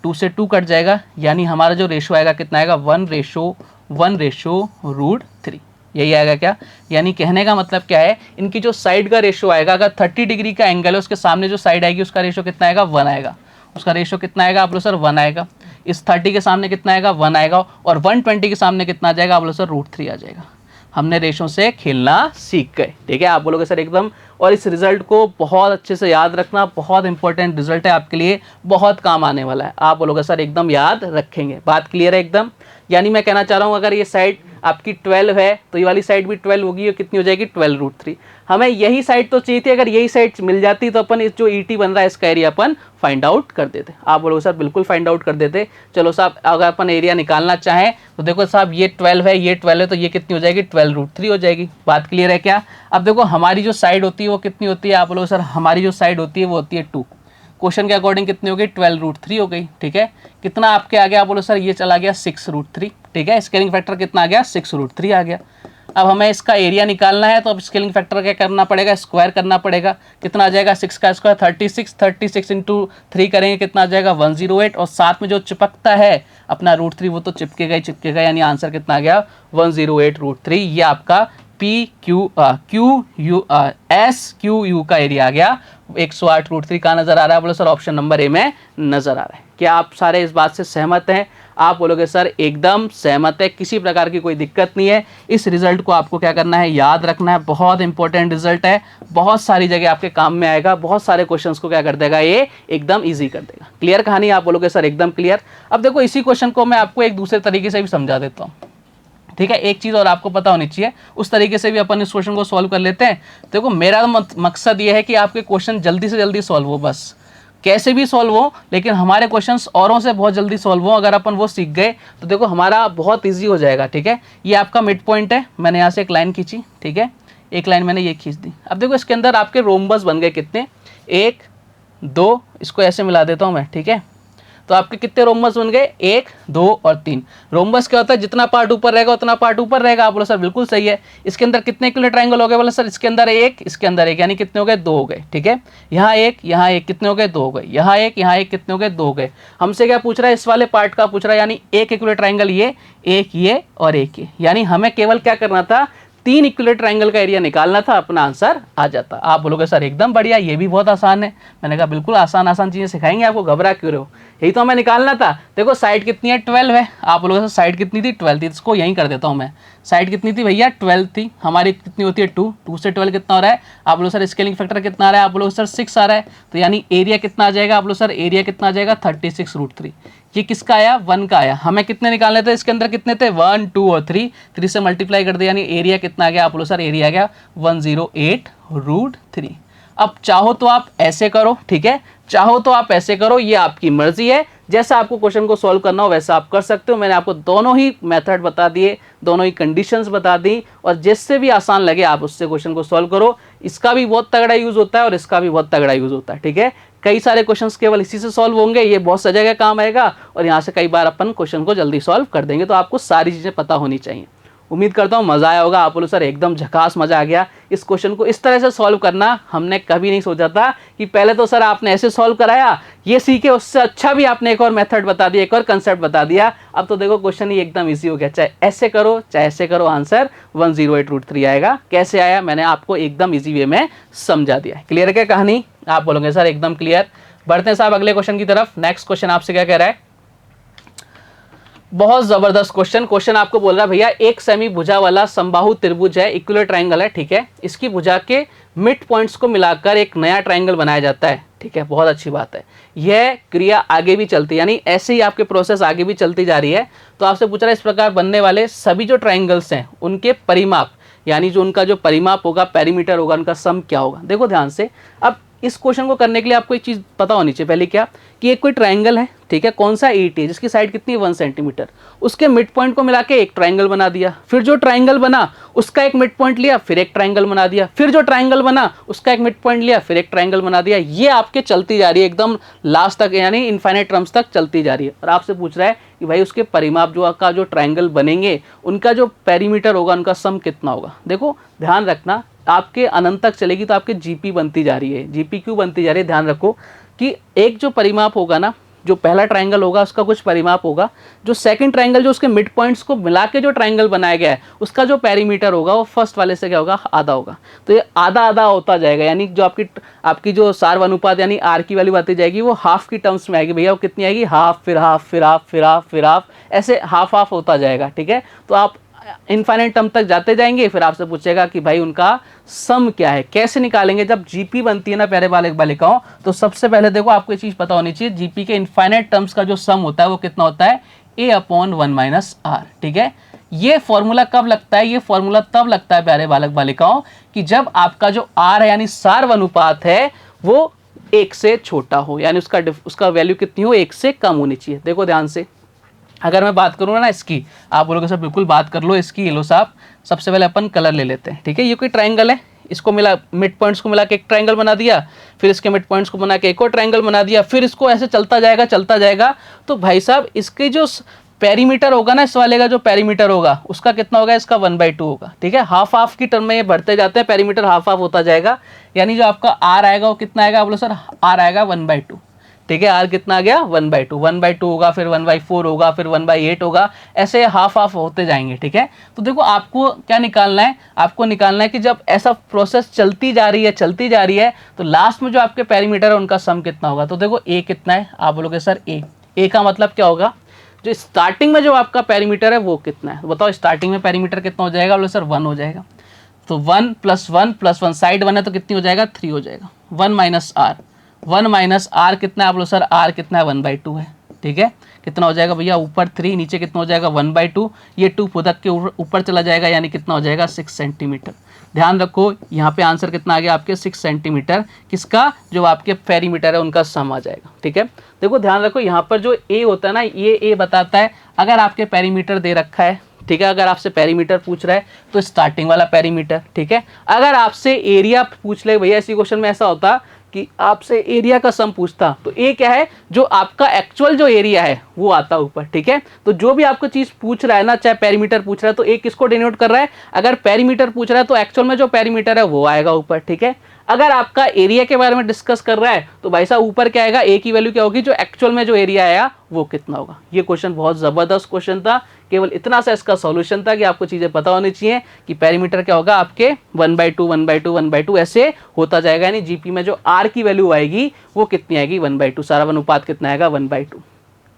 S1: 2 से 2 कट जाएगा, यानी हमारा जो रेशो आएगा कितना आएगा, 1:1/√3, यही आएगा क्या। यानी कहने का मतलब क्या है, इनकी जो साइड का रेशो आएगा, अगर 30 डिग्री का एंगल है उसके सामने जो साइड आएगी उसका रेशो कितना आएगा, 1 आएगा। उसका रेशो कितना आएगा, आप बोलो सर 1 आएगा। इस 30 के सामने कितना आएगा, 1 आएगा, और 120 के सामने कितना आ जाएगा, आप बोलो सर √3 आ जाएगा। हमने रेशो से खेलना सीख गए, ठीक है। आप बोलोगे सर एकदम, और इस रिजल्ट को बहुत अच्छे से याद रखना, बहुत इंपॉर्टेंट रिजल्ट है आपके लिए, बहुत काम आने वाला है। आप बोलोगे सर एकदम याद रखेंगे, बात क्लियर है एकदम। यानी मैं कहना चाह रहा हूँ अगर ये साइड आपकी 12 है तो ये वाली साइड भी 12 होगी, ये कितनी हो जाएगी, 12√3। हमें यही साइड तो चाहिए थी, अगर यही साइड मिल जाती तो अपन इस जो ईटी बन रहा है इसका एरिया अपन फाइंड आउट कर देते। आप बोलोगे सर बिल्कुल फाइंड आउट कर देते। चलो साहब अगर अपन एरिया निकालना चाहें तो देखो साहब ये 12 है, ये 12 है, तो ये कितनी हो जाएगी, 12√3 हो जाएगी। बात क्लियर है क्या। अब देखो हमारी जो साइड होती है वो कितनी होती है, आप बोलोगे सर हमारी जो साइड होती है वो होती है 2, क्वेश्चन के अकॉर्डिंग कितनी हो गई, 12√3 हो गई, ठीक है। कितना आपके आ गया, आप बोलो सर ये चला गया 6√3, ठीक है। स्केलिंग फैक्टर कितना आ गया, 6√3 आ गया। अब हमें इसका एरिया निकालना है तो अब स्केलिंग फैक्टर क्या करना पड़ेगा, स्क्वायर करना पड़ेगा। कितना आ जाएगा, 6 का स्क्वायर 36 इंटू 3 करेंगे कितना आ जाएगा, 108, और साथ में जो चिपकता है अपना √3 वो तो चिपकेगा ही चिपकेगा, यानी आंसर कितना आ गया, 108√3। ये आपका SQU का एरिया आ गया, 108√3 का नजर आ रहा है। बोलो सर ऑप्शन नंबर ए में नजर आ रहा है। क्या आप सारे इस बात से सहमत हैं। आप बोलोगे सर एकदम सहमत है, किसी प्रकार की कोई दिक्कत नहीं है। इस रिजल्ट को आपको क्या करना है, याद रखना है, बहुत इंपॉर्टेंट रिजल्ट है, बहुत सारी जगह आपके काम में आएगा, बहुत सारे क्वेश्चंस को क्या कर देगा, ये एकदम इजी कर देगा। क्लियर कहानी, आप बोलोगे सर एकदम क्लियर। अब देखो इसी क्वेश्चन को मैं आपको एक दूसरे तरीके से भी समझा देता हूँ, ठीक है। एक चीज़ और आपको पता होनी चाहिए, उस तरीके से भी अपन इस क्वेश्चन को सॉल्व कर लेते हैं। देखो मेरा मकसद ये है कि आपके क्वेश्चन जल्दी से जल्दी सॉल्व हो, बस कैसे भी सॉल्व हो, लेकिन हमारे क्वेश्चंस औरों से बहुत जल्दी सॉल्व हो। अगर अपन वो सीख गए तो देखो हमारा बहुत इजी हो जाएगा, ठीक है। ये आपका मिड पॉइंट है, मैंने यहाँ से एक लाइन खींची, ठीक है, एक लाइन मैंने ये खींच दी। अब देखो इसके अंदर आपके रोम्बस बन गए कितने, 1 2, इसको ऐसे मिला देता हूँ मैं, ठीक है। तो आपके कितने रोम्बस बन गए, 1 2 और 3। रोम्बस क्या होता है, जितना पार्ट ऊपर रहेगा उतना पार्ट ऊपर रहेगा। आप बोलो सर बिल्कुल सही है। इसके अंदर कितने इक्विलेटरल ट्रायंगल हो गए, बोलो सर इसके अंदर 1, इसके अंदर 1, यानी कितने हो गए, 2 हो गए, ठीक है। यहाँ 1 यहाँ 1, कितने हो गए, 2 हो गए। यहाँ 1 यहाँ 1, कितने हो गए, 2 हो गए। हमसे क्या पूछ रहा है, इस वाले पार्ट का पूछ रहा है, यानी एक इक्विलेटरल ट्रायंगल ये, एक ये और एक ये, यानी हमें केवल क्या करना था, 3 इक्विलेटरल ट्रायंगल का एरिया निकालना था, अपना आंसर आ जाता। आप बोलोगे सर एकदम बढ़िया, ये भी बहुत आसान है। मैंने कहा बिल्कुल आसान चीजें सिखाएंगे आपको, घबरा क्यों रहे हो, यही तो हमें निकालना था। देखो साइड कितनी है, 12 है। आप बोलोगे सर साइड कितनी थी, 12 थी। इसको यहीं कर देता हूँ मैं, साइड कितनी थी भैया, 12 थी। हमारी कितनी होती है, 2 से 12 कितना हो रहा है, आप बोलो सर स्केलिंग फैक्टर कितना आ रहा है, आप बोलो सर 6 आ रहा है। तो यानी एरिया कितना आ जाएगा, आप बोलो सर एरिया कितना आ जाएगा, 36√3। ये किसका आया, 1 का आया। हमें कितने निकालने थे, इसके अंदर कितने थे, 1 2 और 3 से मल्टीप्लाई कर दिया, यानी एरिया कितना आ गया, आप बोलो सर एरिया आ गया 108√3। अब चाहो तो आप ऐसे करो, ठीक है, चाहो तो आप ऐसे करो, ये आपकी मर्जी है। जैसा आपको क्वेश्चन को सॉल्व करना हो वैसा आप कर सकते हो। मैंने आपको दोनों ही मेथड बता दिए, दोनों ही कंडीशंस बता दी, और जिससे भी आसान लगे आप उससे क्वेश्चन को सॉल्व करो। इसका भी बहुत तगड़ा यूज होता है और इसका भी बहुत तगड़ा यूज होता है, ठीक है। कई सारे क्वेश्चंस केवल इसी से सॉल्व होंगे, ये बहुत सा जगह काम आएगा, और यहाँ से कई बार अपन क्वेश्चन को जल्दी सॉल्व कर देंगे। तो आपको सारी चीज़ें पता होनी चाहिए। उम्मीद करता हूँ मज़ा आया होगा। आप बोलो सर एकदम झकास मज़ा आ गया। इस क्वेश्चन को इस तरह से सॉल्व करना हमने कभी नहीं सोचा था, कि पहले तो सर आपने ऐसे सॉल्व कराया, ये सीखे, उससे अच्छा भी आपने एक और मेथड बता दिया, एक और कंसेप्ट बता दिया। अब तो देखो क्वेश्चन ही एकदम ईजी हो गया, चाहे ऐसे करो चाहे ऐसे करो, आंसर 108√3 आएगा। कैसे आया, मैंने आपको एकदम ईजी वे में समझा दिया। क्लियर है क्या कहानी, आप बोलोगे सर एकदम क्लियर। बढ़ते हैं साहब अगले क्वेश्चन की तरफ। नेक्स्ट क्वेश्चन आपसे क्या कह रहा है, बहुत जबरदस्त क्वेश्चन आपको बोल रहा है भैया, एक सेमी भुजा वाला समबाहु त्रिभुज है, इक्विलेटरल ट्रायंगल है, ठीक है। इसकी भुजा के मिड पॉइंट्स को मिलाकर एक नया ट्रायंगल बनाया जाता है, ठीक है, बहुत अच्छी बात है। यह क्रिया आगे भी चलती है, यानी ऐसे ही आपके प्रोसेस आगे भी चलती जा रही है। तो आपसे पूछ रहा है इस प्रकार बनने वाले सभी जो ट्रायंगल्स हैं उनके परिमाप, यानी जो उनका जो परिमाप होगा, पेरीमीटर होगा, उनका सम क्या होगा। देखो ध्यान से, अब इस क्वेश्चन को करने के लिए आपको एक चीज़ पता होनी चाहिए पहले, क्या कि एक कोई ट्राइंगल है, ठीक है, कौन सा 8 है, जिसकी साइड कितनी है 1 सेंटीमीटर, उसके मिड पॉइंट को मिला के एक ट्राइंगल बना दिया, फिर जो ट्राइंगल बना उसका एक मिड पॉइंट लिया, फिर एक ट्राइंगल बना दिया, फिर जो ट्राइंगल बना उसका एक मिड पॉइंट लिया, फिर एक ट्राइंगल बना दिया। ये आपके चलती जा रही है एकदम लास्ट तक, यानी इनफाइनाइट टर्म्स तक चलती जा रही है। और आपसे पूछ रहा है कि भाई उसके परिमाप जो का जो ट्राइंगल बनेंगे उनका जो पेरीमीटर होगा उनका सम कितना होगा। देखो ध्यान रखना, आपके अनंत तक चलेगी तो आपके जीपी बनती जा रही है। जीपी क्यों बनती जा रही है, ध्यान रखो कि एक जो परिमाप होगा ना, जो पहला ट्राइंगल होगा उसका कुछ परिमाप होगा, जो सेकंड ट्राइंगल जो उसके मिड पॉइंट्स को मिला के जो ट्राइंगल बनाया गया है उसका जो पेरीमीटर होगा वो फर्स्ट वाले से क्या होगा, आधा होगा। तो ये आधा आधा होता जाएगा, यानी जो आपकी जो सार्व अनुपात यानी आर की वैल्यू आती जाएगी वो हाफ की टर्म्स में आएगी। भैया वो कितनी आएगी, हाफ, फिर हाफ, फिर हाफ, फिर हाफ, फिर हाफ, ऐसे हाफ हाफ होता जाएगा। ठीक है, तो आप इनफाइनाइट टर्म तक जाते जाएंगे, फिर आपसे पूछेगा कि भाई उनका सम क्या है। कैसे निकालेंगे, जब जीपी बनती है ना प्यारे बालक बालिकाओं, तो सबसे पहले देखो आपको चीज पता होनी चाहिए, जीपी के इनफाइनाइट टर्म्स का जो सम होता है वो कितना होता है, a/1 - r। ठीक है, ये फॉर्मूला कब लगता है, ये फॉर्मूला तब लगता है प्यारे बालक बालिकाओं कि जब आपका जो r है यानी सार्व अनुपात है वो 1 से छोटा हो, यानी उसका वैल्यू कितनी हो, 1 से कम होनी चाहिए। देखो ध्यान से, अगर मैं बात करूँ ना इसकी, आप बोलोगे सर बिल्कुल बात कर लो इसकी, ये लो साहब। सबसे पहले अपन कलर ले लेते हैं। ठीक है, ये कोई ट्राइंगल है, इसको मिला मिड पॉइंट्स को मिला के एक ट्राइंगल बना दिया, फिर इसके मिड पॉइंट्स को बना के एक और ट्राइंगल बना दिया, फिर इसको ऐसे चलता जाएगा। तो भाई साहब इसके जो पेरीमीटर होगा ना, इस वाले का जो पेरीमीटर होगा उसका कितना होगा, इसका 1/2 होगा। ठीक है, हाफ हाफ की टर्म में ये बढ़ते जाते हैं, पेरीमीटर हाफ हाफ होता जाएगा, यानी जो आपका आर आएगा वो कितना आएगा, बोलो सर आर आएगा 1/2। ठीक है, आर कितना आ गया 1/2 होगा, फिर 1/4 होगा, फिर 1/8 होगा, ऐसे हाफ हाफ होते जाएंगे। ठीक है, तो देखो आपको क्या निकालना है, आपको निकालना है कि जब ऐसा प्रोसेस चलती जा रही है तो लास्ट में जो आपके पेरीमीटर है उनका सम कितना होगा। तो देखो ए कितना है, आप बोलोगे सर ए का मतलब क्या होगा, जो स्टार्टिंग में जो आपका पेरीमीटर है वो कितना है, बताओ स्टार्टिंग में पेरीमीटर कितना हो जाएगा, बोलो सर 1 हो जाएगा। तो 1 + 1 + 1 साइड 1 है तो कितनी हो जाएगा, 3 हो जाएगा। 1 - r कितना है, आप लोग सर r कितना है, 1/2 है। ठीक है, कितना हो जाएगा भैया, ऊपर 3 नीचे कितना हो जाएगा 1/2, ये 2 फुदक के ऊपर चला जाएगा, यानी कितना हो जाएगा 6 सेंटीमीटर। ध्यान रखो यहाँ पे आंसर कितना आ गया आपके 6 सेंटीमीटर, किसका, जो आपके पेरीमीटर है उनका सम आ जाएगा। ठीक है, देखो ध्यान रखो यहाँ पर जो ए होता है ना, ये ए बताता है अगर आपके पेरीमीटर दे रखा है। ठीक है, अगर आपसे पेरीमीटर पूछ रहा है तो स्टार्टिंग वाला पेरीमीटर। ठीक है, अगर आपसे एरिया पूछ ले, भैया इसी क्वेश्चन में ऐसा होता कि आपसे एरिया का सम पूछता तो ए क्या है, जो आपका एक्चुअल जो एरिया है वो आता ऊपर। ठीक है, तो जो भी आपको चीज पूछ रहा है ना, चाहे पेरीमीटर पूछ रहा है तो ए किसको डिनोट कर रहा है, अगर पेरीमीटर पूछ रहा है तो एक्चुअल में जो पेरीमीटर है वो आएगा ऊपर। ठीक है, अगर आपका एरिया के बारे में डिस्कस कर रहा है तो भाई साहब ऊपर क्या आएगा, ए की वैल्यू क्या होगी, जो एक्चुअल में जो एरिया आया वो कितना होगा। ये क्वेश्चन बहुत जबरदस्त क्वेश्चन था, केवल इतना सा इसका सॉल्यूशन था कि आपको चीजें पता होनी चाहिए कि पेरीमीटर क्या होगा आपके 1/2 ऐसे होता जाएगा, यानी जीपी में जो आर की वैल्यू आएगी वो कितनी आएगी, 1/2। सारा अनुपात कितना आएगा, 1/2।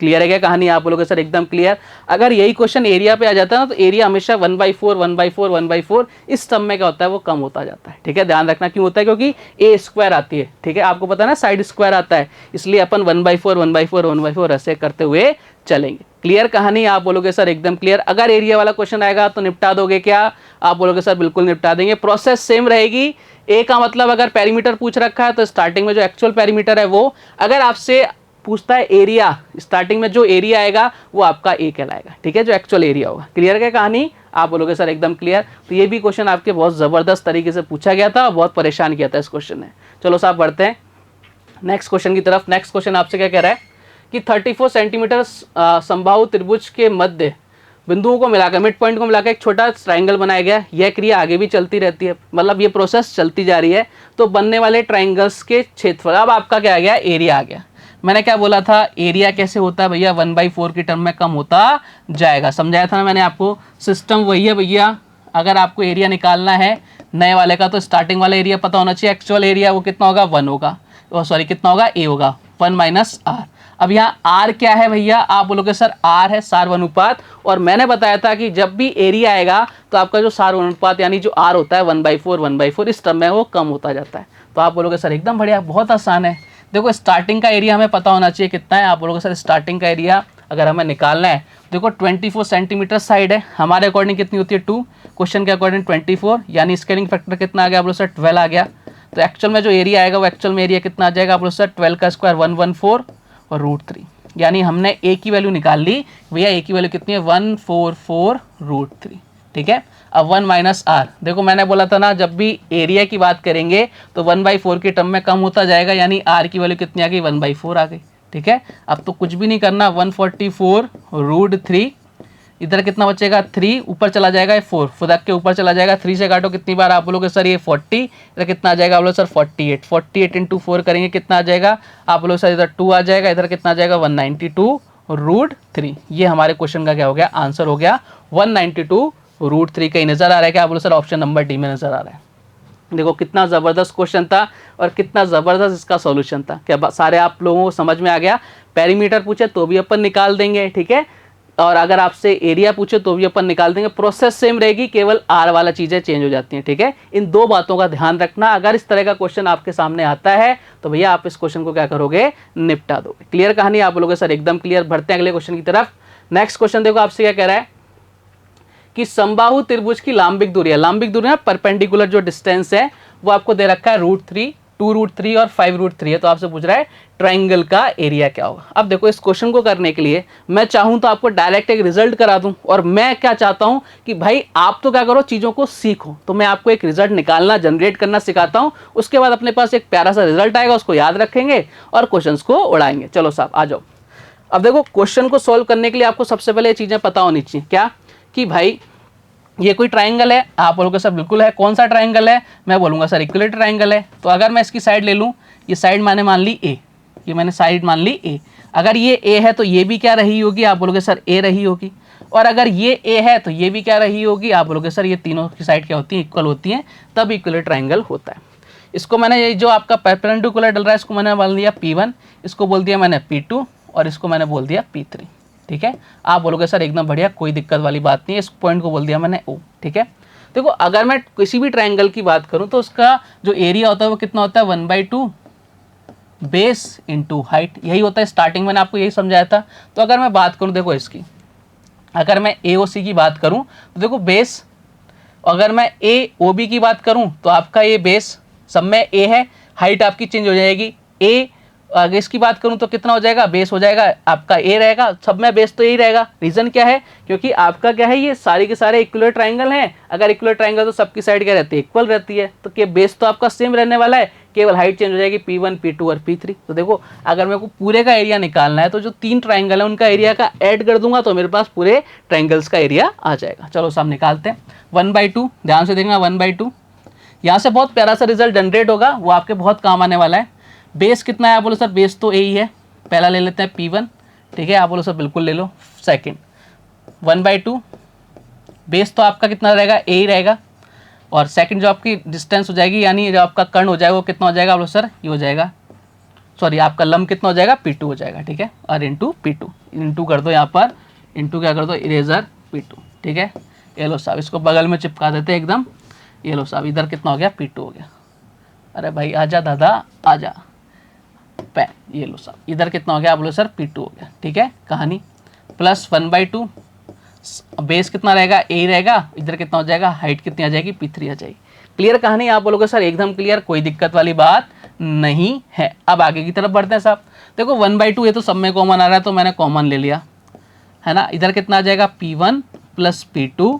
S1: क्लियर है क्या कहानी, आप बोलोगे सर एकदम क्लियर। अगर यही क्वेश्चन एरिया पे आ जाता है ना, तो एरिया हमेशा 1/4 इस टर्म में क्या होता है, वो कम होता जाता है। ठीक है, ध्यान रखना क्यों होता है, क्योंकि ए स्क्वायर आती है। ठीक है, आपको पता है ना साइड स्क्वायर आता है, इसलिए अपन 1/4 ऐसे करते हुए चलेंगे। क्लियर कहानी, आप बोलोगे सर एकदम क्लियर। अगर एरिया वाला क्वेश्चन आएगा तो निपटा दोगे क्या, आप बोलोगे सर बिल्कुल निपटा देंगे। प्रोसेस सेम रहेगी। ए का मतलब अगर पेरीमीटर पूछ रखा है तो स्टार्टिंग में जो एक्चुअल पेरीमीटर है वो, अगर आपसे पूछता है एरिया, स्टार्टिंग में जो एरिया आएगा वो आपका ए कहलाएगा। ठीक है, जो एक्चुअल एरिया होगा। क्लियर क्या कहानी, आप बोलोगे सर एकदम क्लियर। तो ये भी क्वेश्चन आपके बहुत जबरदस्त तरीके से पूछा गया था और बहुत परेशान किया था इस क्वेश्चन ने। चलो साहब बढ़ते हैं नेक्स्ट क्वेश्चन की तरफ। नेक्स्ट क्वेश्चन आपसे क्या कह रहा है कि 34 सेंटीमीटर समबाहु त्रिभुज के मध्य बिंदुओं को मिलाकर, मिड पॉइंट को मिलाकर एक छोटा ट्राइंगल बनाया गया। यह क्रिया आगे भी चलती रहती है, मतलब ये प्रोसेस चलती जा रही है। तो बनने वाले ट्राइंगल्स के क्षेत्रफल, अब आपका क्या आ गया, एरिया आ गया। मैंने क्या बोला था, एरिया कैसे होता है भैया, 1/4 की टर्म में कम होता जाएगा। समझाया था ना मैंने आपको, सिस्टम वही है भैया। अगर आपको एरिया निकालना है नए वाले का तो स्टार्टिंग वाला एरिया पता होना चाहिए, एक्चुअल एरिया वो कितना होगा, 1 होगा, सॉरी कितना होगा, ए होगा, 1 - r। अब यहाँ r क्या है भैया, आप बोलोगे सर r है सार्व अनुपात, और मैंने बताया था कि जब भी एरिया आएगा तो आपका जो सार्व अनुपात यानी जो r होता है 1/4 इस टर्म में वो कम होता जाता है। तो आप बोलोगे सर एकदम बढ़िया, बहुत आसान है। देखो स्टार्टिंग का एरिया हमें पता होना चाहिए कितना है, आप बोलोगे सर स्टार्टिंग का एरिया अगर हमें निकालना है, देखो 24 सेंटीमीटर साइड है, हमारे अकॉर्डिंग कितनी होती है 2, क्वेश्चन के अकॉर्डिंग 24, यानी स्केलिंग फैक्टर कितना आ गया, आप बोलो सर 12 आ गया। तो एक्चुअल में जो एरिया आएगा वो एक्चुअल में एरिया कितना आ जाएगा आप बोलो सर 12 का स्क्वायर 114 और √3, यानी हमने ए की वैल्यू निकाल ली। भैया ए की वैल्यू कितनी है 144 √3, ठीक है। अब 1 माइनस आर, देखो मैंने बोला था ना जब भी एरिया की बात करेंगे तो 1/4 के टर्म में कम होता जाएगा, यानी आर की वैल्यू कितनी आ गई 1/4 आ गई, ठीक है। अब तो कुछ भी नहीं करना, 144 √3, इधर कितना बचेगा 3, ऊपर चला जाएगा 4, फुदक के ऊपर चला जाएगा, 3 से काटो कितनी बार आप बोलोगे सर ये 40, इधर कितना आ जाएगा आप बोलो सर 48, 48 इंटू 4 करेंगे कितना आ जाएगा आप बोलो सर इधर 2 आ जाएगा, इधर कितना आ जाएगा 192 √3। ये हमारे क्वेश्चन का क्या हो गया आंसर हो गया 192 √3। कहीं नजर आ रहा है क्या आप बोलो सर ऑप्शन नंबर डी में नजर आ रहा है। देखो कितना ज़बरदस्त क्वेश्चन था और कितना ज़बरदस्त इसका सॉल्यूशन था। क्या सारे आप लोगों को समझ में आ गया? पेरीमीटर पूछे तो भी अपन निकाल देंगे, ठीक है, और अगर आपसे एरिया पूछे तो भी अपन निकाल देंगे। प्रोसेस सेम रहेगी, केवल आर वाला चीज़ें चेंज हो जाती हैं, ठीक है। इन दो बातों का ध्यान रखना। अगर इस तरह का क्वेश्चन आपके सामने आता है तो भैया आप इस क्वेश्चन को क्या करोगे, निपटा दोगे। क्लियर कहानी? आप बोलोगे सर एकदम क्लियर। बढ़ते हैं अगले क्वेश्चन की तरफ। नेक्स्ट क्वेश्चन देखो आपसे क्या कह रहा है कि समबाहु त्रिभुज की लांबिक दूरी है, लांबिक दूरी है परपेंडिकुलर जो डिस्टेंस है वो आपको दे रखा है √3, 2√3 और 5√3 है। तो आपसे पूछ रहा है ट्राइंगल का एरिया क्या होगा। अब देखो इस क्वेश्चन को करने के लिए मैं चाहूं तो आपको डायरेक्ट एक रिजल्ट करा दूं, और मैं क्या चाहता हूं कि भाई आप तो क्या करो चीजों को सीखो। तो मैं आपको एक रिजल्ट निकालना जनरेट करना सिखाता हूं, उसके बाद अपने पास एक प्यारा सा रिजल्ट आएगा, उसको याद रखेंगे और क्वेश्चन को उड़ाएंगे। चलो साहब आ जाओ। अब देखो क्वेश्चन को सोल्व करने के लिए आपको सबसे पहले ये चीजें पता होनी चाहिए, क्या कि भाई ये कोई ट्राइंगल है, आप बोलोगे सर बिल्कुल है। कौन सा ट्राइंगल है? मैं बोलूंगा सर इक्विलेटरल ट्राइंगल है। तो अगर मैं इसकी साइड ले लूं, ये साइड मैंने मान ली ए, ये मैंने साइड मान ली ए। अगर ये ए है तो ये भी क्या रही होगी, आप बोलोगे सर ए रही होगी। और अगर ये ए है तो ये भी क्या रही होगी, आप बोलोगे सर ये तीनों की साइड क्या होती है, इक्वल होती हैं, तब इक्विलेटरल ट्राइंगल होता है। इसको मैंने ये जो आपका परपेंडिकुलर डल रहा है इसको मैंने बोल दिया P1, इसको बोल दिया मैंने P2 और इसको मैंने बोल दिया P3, ठीक है। आप बोलोगे सर एकदम बढ़िया, कोई दिक्कत वाली बात नहीं है। इस पॉइंट को बोल दिया मैंने O, ठीक है। देखो अगर मैं किसी भी ट्राइंगल की बात करूं तो उसका जो एरिया होता है वो कितना होता है 1/2 बेस इंटू हाइट, यही होता है। स्टार्टिंग मैंने आपको यही समझाया था। तो अगर मैं बात करूं देखो इसकी, अगर मैं AOC की बात करूं तो देखो बेस, अगर मैं AOB की बात करूं तो आपका ये बेस सब में A है, हाइट आपकी चेंज हो जाएगी। A अगर इसकी बात करूं तो कितना हो जाएगा, बेस हो जाएगा आपका A रहेगा, सब में बेस तो यही रहेगा। रीजन क्या है, क्योंकि आपका क्या है ये सारे के सारे इक्वल ट्राइंगल हैं। अगर इक्वल ट्राइंगल तो सबकी साइड क्या रहती है, इक्वल रहती है। तो क्या बेस तो आपका सेम रहने वाला है, केवल हाइट चेंज हो जाएगी P1, P2 और P3। तो देखो अगर मेरे को पूरे का एरिया निकालना है तो जो 3 ट्राइंगल है उनका एरिया का ऐड कर दूंगा तो मेरे पास पूरे ट्राइंगल्स का एरिया आ जाएगा। चलो साहब निकालते हैं। 1/2, ध्यान से देखना 1/2। यहाँ से बहुत प्यारा सा रिजल्ट जनरेट होगा, वो आपके बहुत काम आने वाला है। बेस कितना है, आप बोलो सर बेस तो ए ही है, पहला ले लेते हैं P1, ठीक है। आप बोलो सर बिल्कुल ले लो। सेकंड 1/2, बेस तो आपका कितना रहेगा, ए ही रहेगा। और सेकंड जो आपकी डिस्टेंस हो जाएगी, यानी जो आपका कर्ण हो जाएगा वो कितना हो जाएगा, आप बोलो सर ये हो जाएगा, सॉरी आपका लंब कितना हो जाएगा P2 हो जाएगा, ठीक है। और इंटू P2, इंटू कर दो यहाँ पर, इंटू क्या कर दो इरेजर P2, ठीक है। ये लो साहब इसको बगल में चिपका देते हैं एकदम। ये लो साहब इधर कितना हो गया, P2 हो गया। अरे भाई आजा दादा आजा पे, ये लो साहब इधर कितना हो गया, आप बोलो सर P2 हो गया, ठीक है। कहानी प्लस 1/2, बेस कितना रहेगा, ए रहेगा, इधर कितना हो जाएगा, हाइट कितनी आ जाएगी, P3 आ जाएगी। क्लियर कहानी? आप बोलोगे सर एकदम क्लियर, कोई दिक्कत वाली बात नहीं है। अब आगे की तरफ बढ़ते हैं साहब। देखो 1/2 ये तो सब में कॉमन आ रहा है तो मैंने कॉमन ले लिया, है ना। इधर कितना आ जाएगा P1 plus P2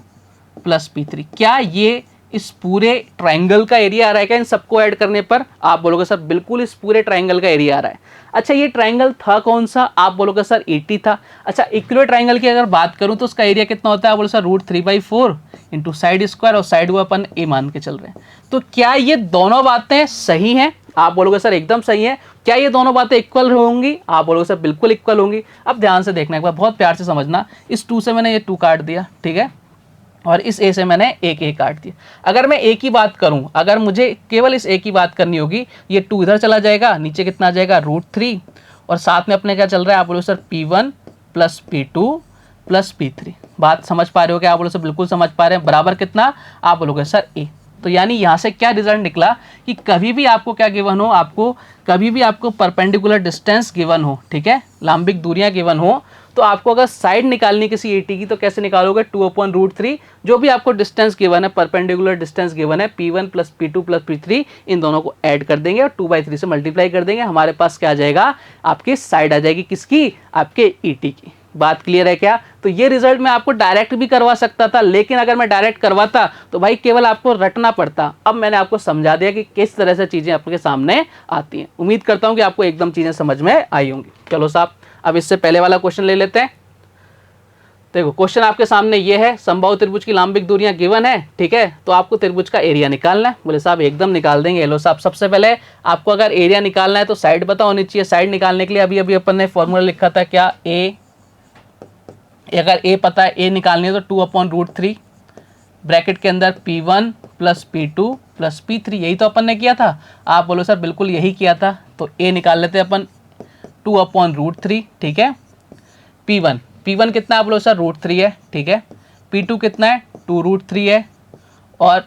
S1: plus P3। क्या ये इस पूरे ट्राइंगल का एरिया आ रहा है क्या इन सबको ऐड करने पर? आप बोलोगे सर बिल्कुल इस पूरे ट्राइंगल का एरिया आ रहा है। अच्छा ये ट्राइंगल था कौन सा? आप बोलोगे सर 80 था। अच्छा इक्विलेटरल ट्राइंगल की अगर बात करूं तो उसका एरिया कितना होता है, आप बोलो सर √3/4 इंटू साइड स्क्वायर, और साइड को अपन ए मान के चल रहे हैं। तो क्या ये दोनों बातें सही हैं? आप बोलोगे सर एकदम सही है। क्या ये दोनों बातें इक्वल होंगी? आप बोलोगे सर बिल्कुल इक्वल होंगी। अब ध्यान से देखना एक बार, बहुत प्यार से समझना। इस 2 से मैंने ये 2 काट दिया, ठीक है, और इस ए से मैंने एक ए काट दिया। अगर मैं ए की बात करूं, अगर मुझे केवल इस ए की बात करनी होगी, ये 2 इधर चला जाएगा, नीचे कितना आ जाएगा √3, और साथ में अपने क्या चल रहा है, आप बोलो sir P1 plus P2 plus P3। बात समझ पा रहे हो क्या? आप बोलो सर बिल्कुल समझ पा रहे हैं। बराबर कितना? आप बोलोगे सर ए। तो यानी यहाँ से क्या रिजल्ट निकला कि कभी भी आपको क्या गिवन हो, आपको कभी भी आपको परपेंडिकुलर डिस्टेंस गिवन हो, ठीक है, लांबिक दूरियाँ गिवन हो, तो आपको अगर साइड निकालनी किसी ईटी की तो कैसे निकालोगे, 2/√3, जो भी आपको डिस्टेंस गिवन है, परपेंडिकुलर डिस्टेंस गिवन है, P1 + P2 + P3, इन दोनों को ऐड कर देंगे और 2/3 से मल्टीप्लाई कर देंगे। हमारे पास क्या आ जाएगा, आपकी साइड आ जाएगी, किसकी, आपके ईटी की। बात क्लियर है क्या? तो ये रिजल्ट मैं आपको डायरेक्ट भी करवा सकता था, लेकिन अगर मैं डायरेक्ट करवाता तो भाई केवल आपको रटना पड़ता। अब मैंने आपको समझा दिया कि किस तरह से चीजें आपके सामने आती हैं। उम्मीद करता हूं कि आपको एकदम चीजें समझ में आई होंगी। चलो साहब, अब इससे पहले वाला क्वेश्चन ले लेते हैं। देखो क्वेश्चन आपके सामने ये है, समबाहु त्रिभुज की लंबिक दूरियां गिवन है, ठीक है, तो आपको त्रिभुज का एरिया निकालना है। बोले साहब एकदम निकाल देंगे। लो साहब, सबसे पहले आपको अगर एरिया निकालना है तो साइड पता होनी चाहिए। साइड निकालने के लिए अभी अभी अपन ने फॉर्मूला लिखा था क्या, अगर ए पता है, ए निकालनी है तो 2/√3 ब्रैकेट के अंदर P1 + P2 + P3, यही तो अपन ने किया था। आप बोलो सर बिल्कुल यही किया था, तो ए निकाल लेते हैं अपन 2/√3, ठीक है। P1 कितना आप बोलो सर, √3 है, ठीक है। P2 कितना है, 2√3 है, और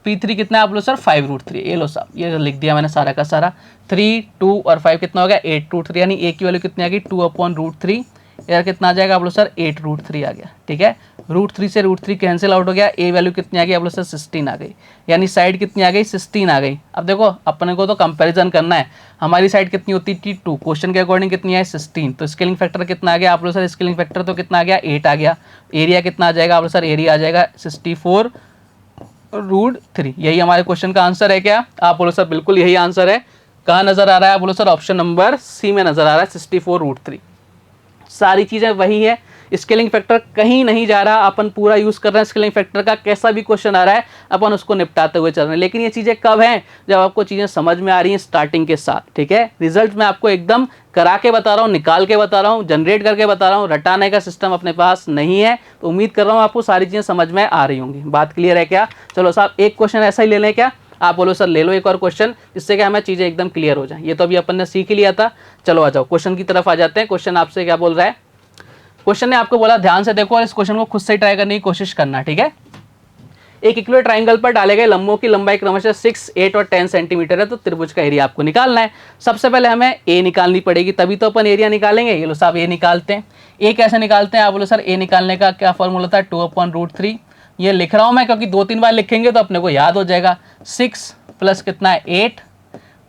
S1: P3 कितना है आप बोलो सर, 5√3। ये लो साहब, ये लिख दिया मैंने सारा का सारा। 3, 2 और 5 कितना हो गया, 8√3, यानी ए की वैल्यू कितनी आ गई, 2/√3। यार कितना आ जाएगा आप लोग सर, 8√3 आ गया, ठीक है। √3 से √3 कैंसिल आउट हो गया, ए वैल्यू कितनी आ गई आप लोग सर, 16 आ गई, यानी साइड कितनी आ गई, 16 आ गई। अब देखो अपने को तो कंपैरिजन करना है, हमारी साइड कितनी होती थी, 2, क्वेश्चन के अकॉर्डिंग कितनी है, 16, तो स्केलिंग फैक्टर कितना आ गया आप लोग सर, स्केलिंग फैक्टर तो कितना आ गया, 8 आ गया। एरिया कितना आ जाएगा आप लोग सर, एरिया आ जाएगा 64√3। यही हमारे क्वेश्चन का आंसर है क्या, आप बोलो सर बिल्कुल यही आंसर है। कहाँ नजर आ रहा है, आप बोलो सर ऑप्शन नंबर सी में नजर आ रहा है, 64√3। सारी चीजें वही है, स्केलिंग फैक्टर कहीं नहीं जा रहा, अपन पूरा यूज कर रहे हैं स्केलिंग फैक्टर का। कैसा भी क्वेश्चन आ रहा है अपन उसको निपटाते हुए चल रहे हैं, लेकिन ये चीजें कब हैं, जब आपको चीजें समझ में आ रही हैं स्टार्टिंग के साथ, ठीक है। रिजल्ट मैं आपको एकदम करा के बता रहा हूँ, निकाल के बता रहा हूँ, जनरेट करके बता रहा हूँ, रटाने का सिस्टम अपने पास नहीं है। तो उम्मीद कर रहा हूँ आपको सारी चीजें समझ में आ रही होंगी। बात क्लियर है क्या? चलो साहब एक क्वेश्चन ऐसा ही ले लें क्या, आप बोलो सर ले लो एक और क्वेश्चन, जिससे कि हमें चीजें एकदम क्लियर हो जाए। ये तो अभी अपन ने सीख ही लिया था। चलो आ जाओ क्वेश्चन की तरफ आ जाते हैं। क्वेश्चन आपसे क्या बोल रहा है, क्वेश्चन ने आपको बोला ध्यान से देखो और इस क्वेश्चन को खुद से ट्राई करने की कोशिश करना, ठीक है। एक इक्विलेटरल ट्रायंगल पर डाले गए लंबों की लंबाई क्रमशः 6, 8 और 10 सेंटीमीटर है, तो त्रिभुज का एरिया आपको निकालना है। सबसे पहले हमें ए निकालनी पड़ेगी, तभी तो अपन एरिया निकालेंगे। ये लो साहब ए निकालते हैं। ए कैसे निकालते हैं आप बोलो सर, ए निकालने का क्या फॉर्मूला था, 2/√3। ये लिख रहा हूं मैं क्योंकि 2-3 बार लिखेंगे तो अपने को याद हो जाएगा। 6 प्लस कितना है, 8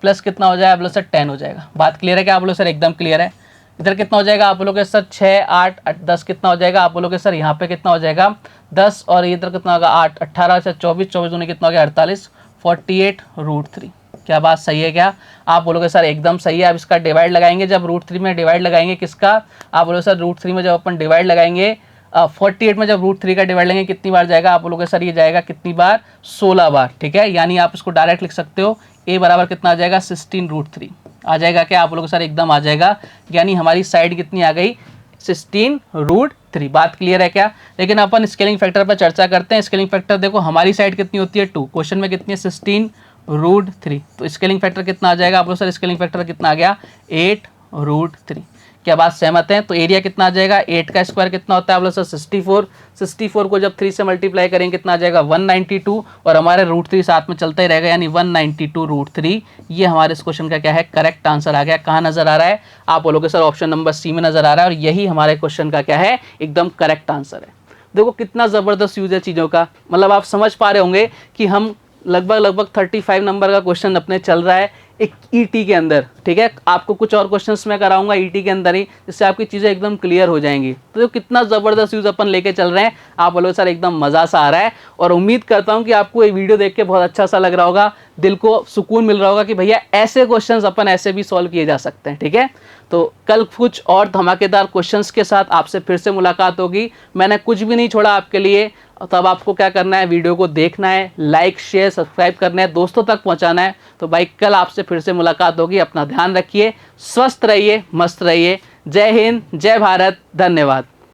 S1: प्लस कितना हो जाएगा आप बोलो सर, 10 हो जाएगा। बात क्लियर है क्या आप बोलो सर, एकदम क्लियर है। इधर कितना हो जाएगा आप बोलोगे सर, 6, 8, 10 कितना हो जाएगा आप बोलोगे सर, यहाँ पे कितना हो जाएगा 10, और इधर कितना होगा 8, 18 से 24, 24 दूनी कितना हो गया 48, 48√3। क्या बात सही है क्या? आप बोलोगे सर एकदम सही है। अब इसका डिवाइड लगाएंगे, जब √3 में डिवाइड लगाएंगे किसका, आप बोलोगे सर √3 में जब अपन डिवाइड लगाएंगे 48 में जब √3 का डिवाइड लेंगे कितनी बार जाएगा आप बोलोगे सर, ये जाएगा कितनी बार, 16 बार, ठीक है। यानी आप इसको डायरेक्ट लिख सकते हो, ए बराबर कितना आ जाएगा 16√3 आ जाएगा क्या आप लोगों सर, एकदम आ जाएगा। यानी हमारी साइड कितनी आ गई, 16√3। बात क्लियर है क्या? लेकिन अपन स्केलिंग फैक्टर पर चर्चा करते हैं। स्केलिंग फैक्टर देखो हमारी साइड कितनी होती है 2, क्वेश्चन में कितनी है 16√3, तो स्केलिंग फैक्टर कितना आ जाएगा आप लोग सर, स्केलिंग फैक्टर कितना आ गया 8√3। क्या बात सहमत है? तो एरिया कितना आ जाएगा, 8 का स्क्वायर कितना होता है आप लोग सर 64, 64 को जब 3 से मल्टीप्लाई करेंगे कितना आ जाएगा 192, और हमारे √3 साथ में चलता ही रहेगा, यानी 192√3। ये हमारे इस क्वेश्चन का क्या है, करेक्ट आंसर आ गया। कहाँ नजर आ रहा है आप बोलोगे सर, ऑप्शन नंबर सी में नजर आ रहा है, और यही हमारे क्वेश्चन का क्या है, एकदम करेक्ट आंसर है। देखो कितना जबरदस्त यूज है चीजों का, मतलब आप समझ पा रहे होंगे कि हम लगभग 35 नंबर का क्वेश्चन अपने चल रहा है एक ईटी के अंदर, ठीक है। आपको कुछ और क्वेश्चंस मैं कराऊंगा ईटी के अंदर ही, जिससे आपकी चीज़ें एकदम क्लियर हो जाएंगी। तो जो कितना ज़बरदस्त यूज़ अपन लेके चल रहे हैं, आप बोलो सर एकदम मज़ा सा आ रहा है। और उम्मीद करता हूं कि आपको ये वीडियो देख के बहुत अच्छा सा लग रहा होगा, दिल को सुकून मिल रहा होगा कि भैया ऐसे क्वेश्चंस अपन ऐसे भी सॉल्व किए जा सकते हैं, ठीक है। तो कल कुछ और धमाकेदार क्वेश्चंस के साथ आपसे फिर से मुलाकात होगी। मैंने कुछ भी नहीं छोड़ा आपके लिए। तब आपको क्या करना है, वीडियो को देखना है, लाइक शेयर सब्सक्राइब करना है, दोस्तों तक पहुंचाना है। तो भाई कल आपसे फिर से मुलाकात होगी। अपना ध्यान रखिए, स्वस्थ रहिए, मस्त रहिए। जय हिंद, जय भारत, धन्यवाद।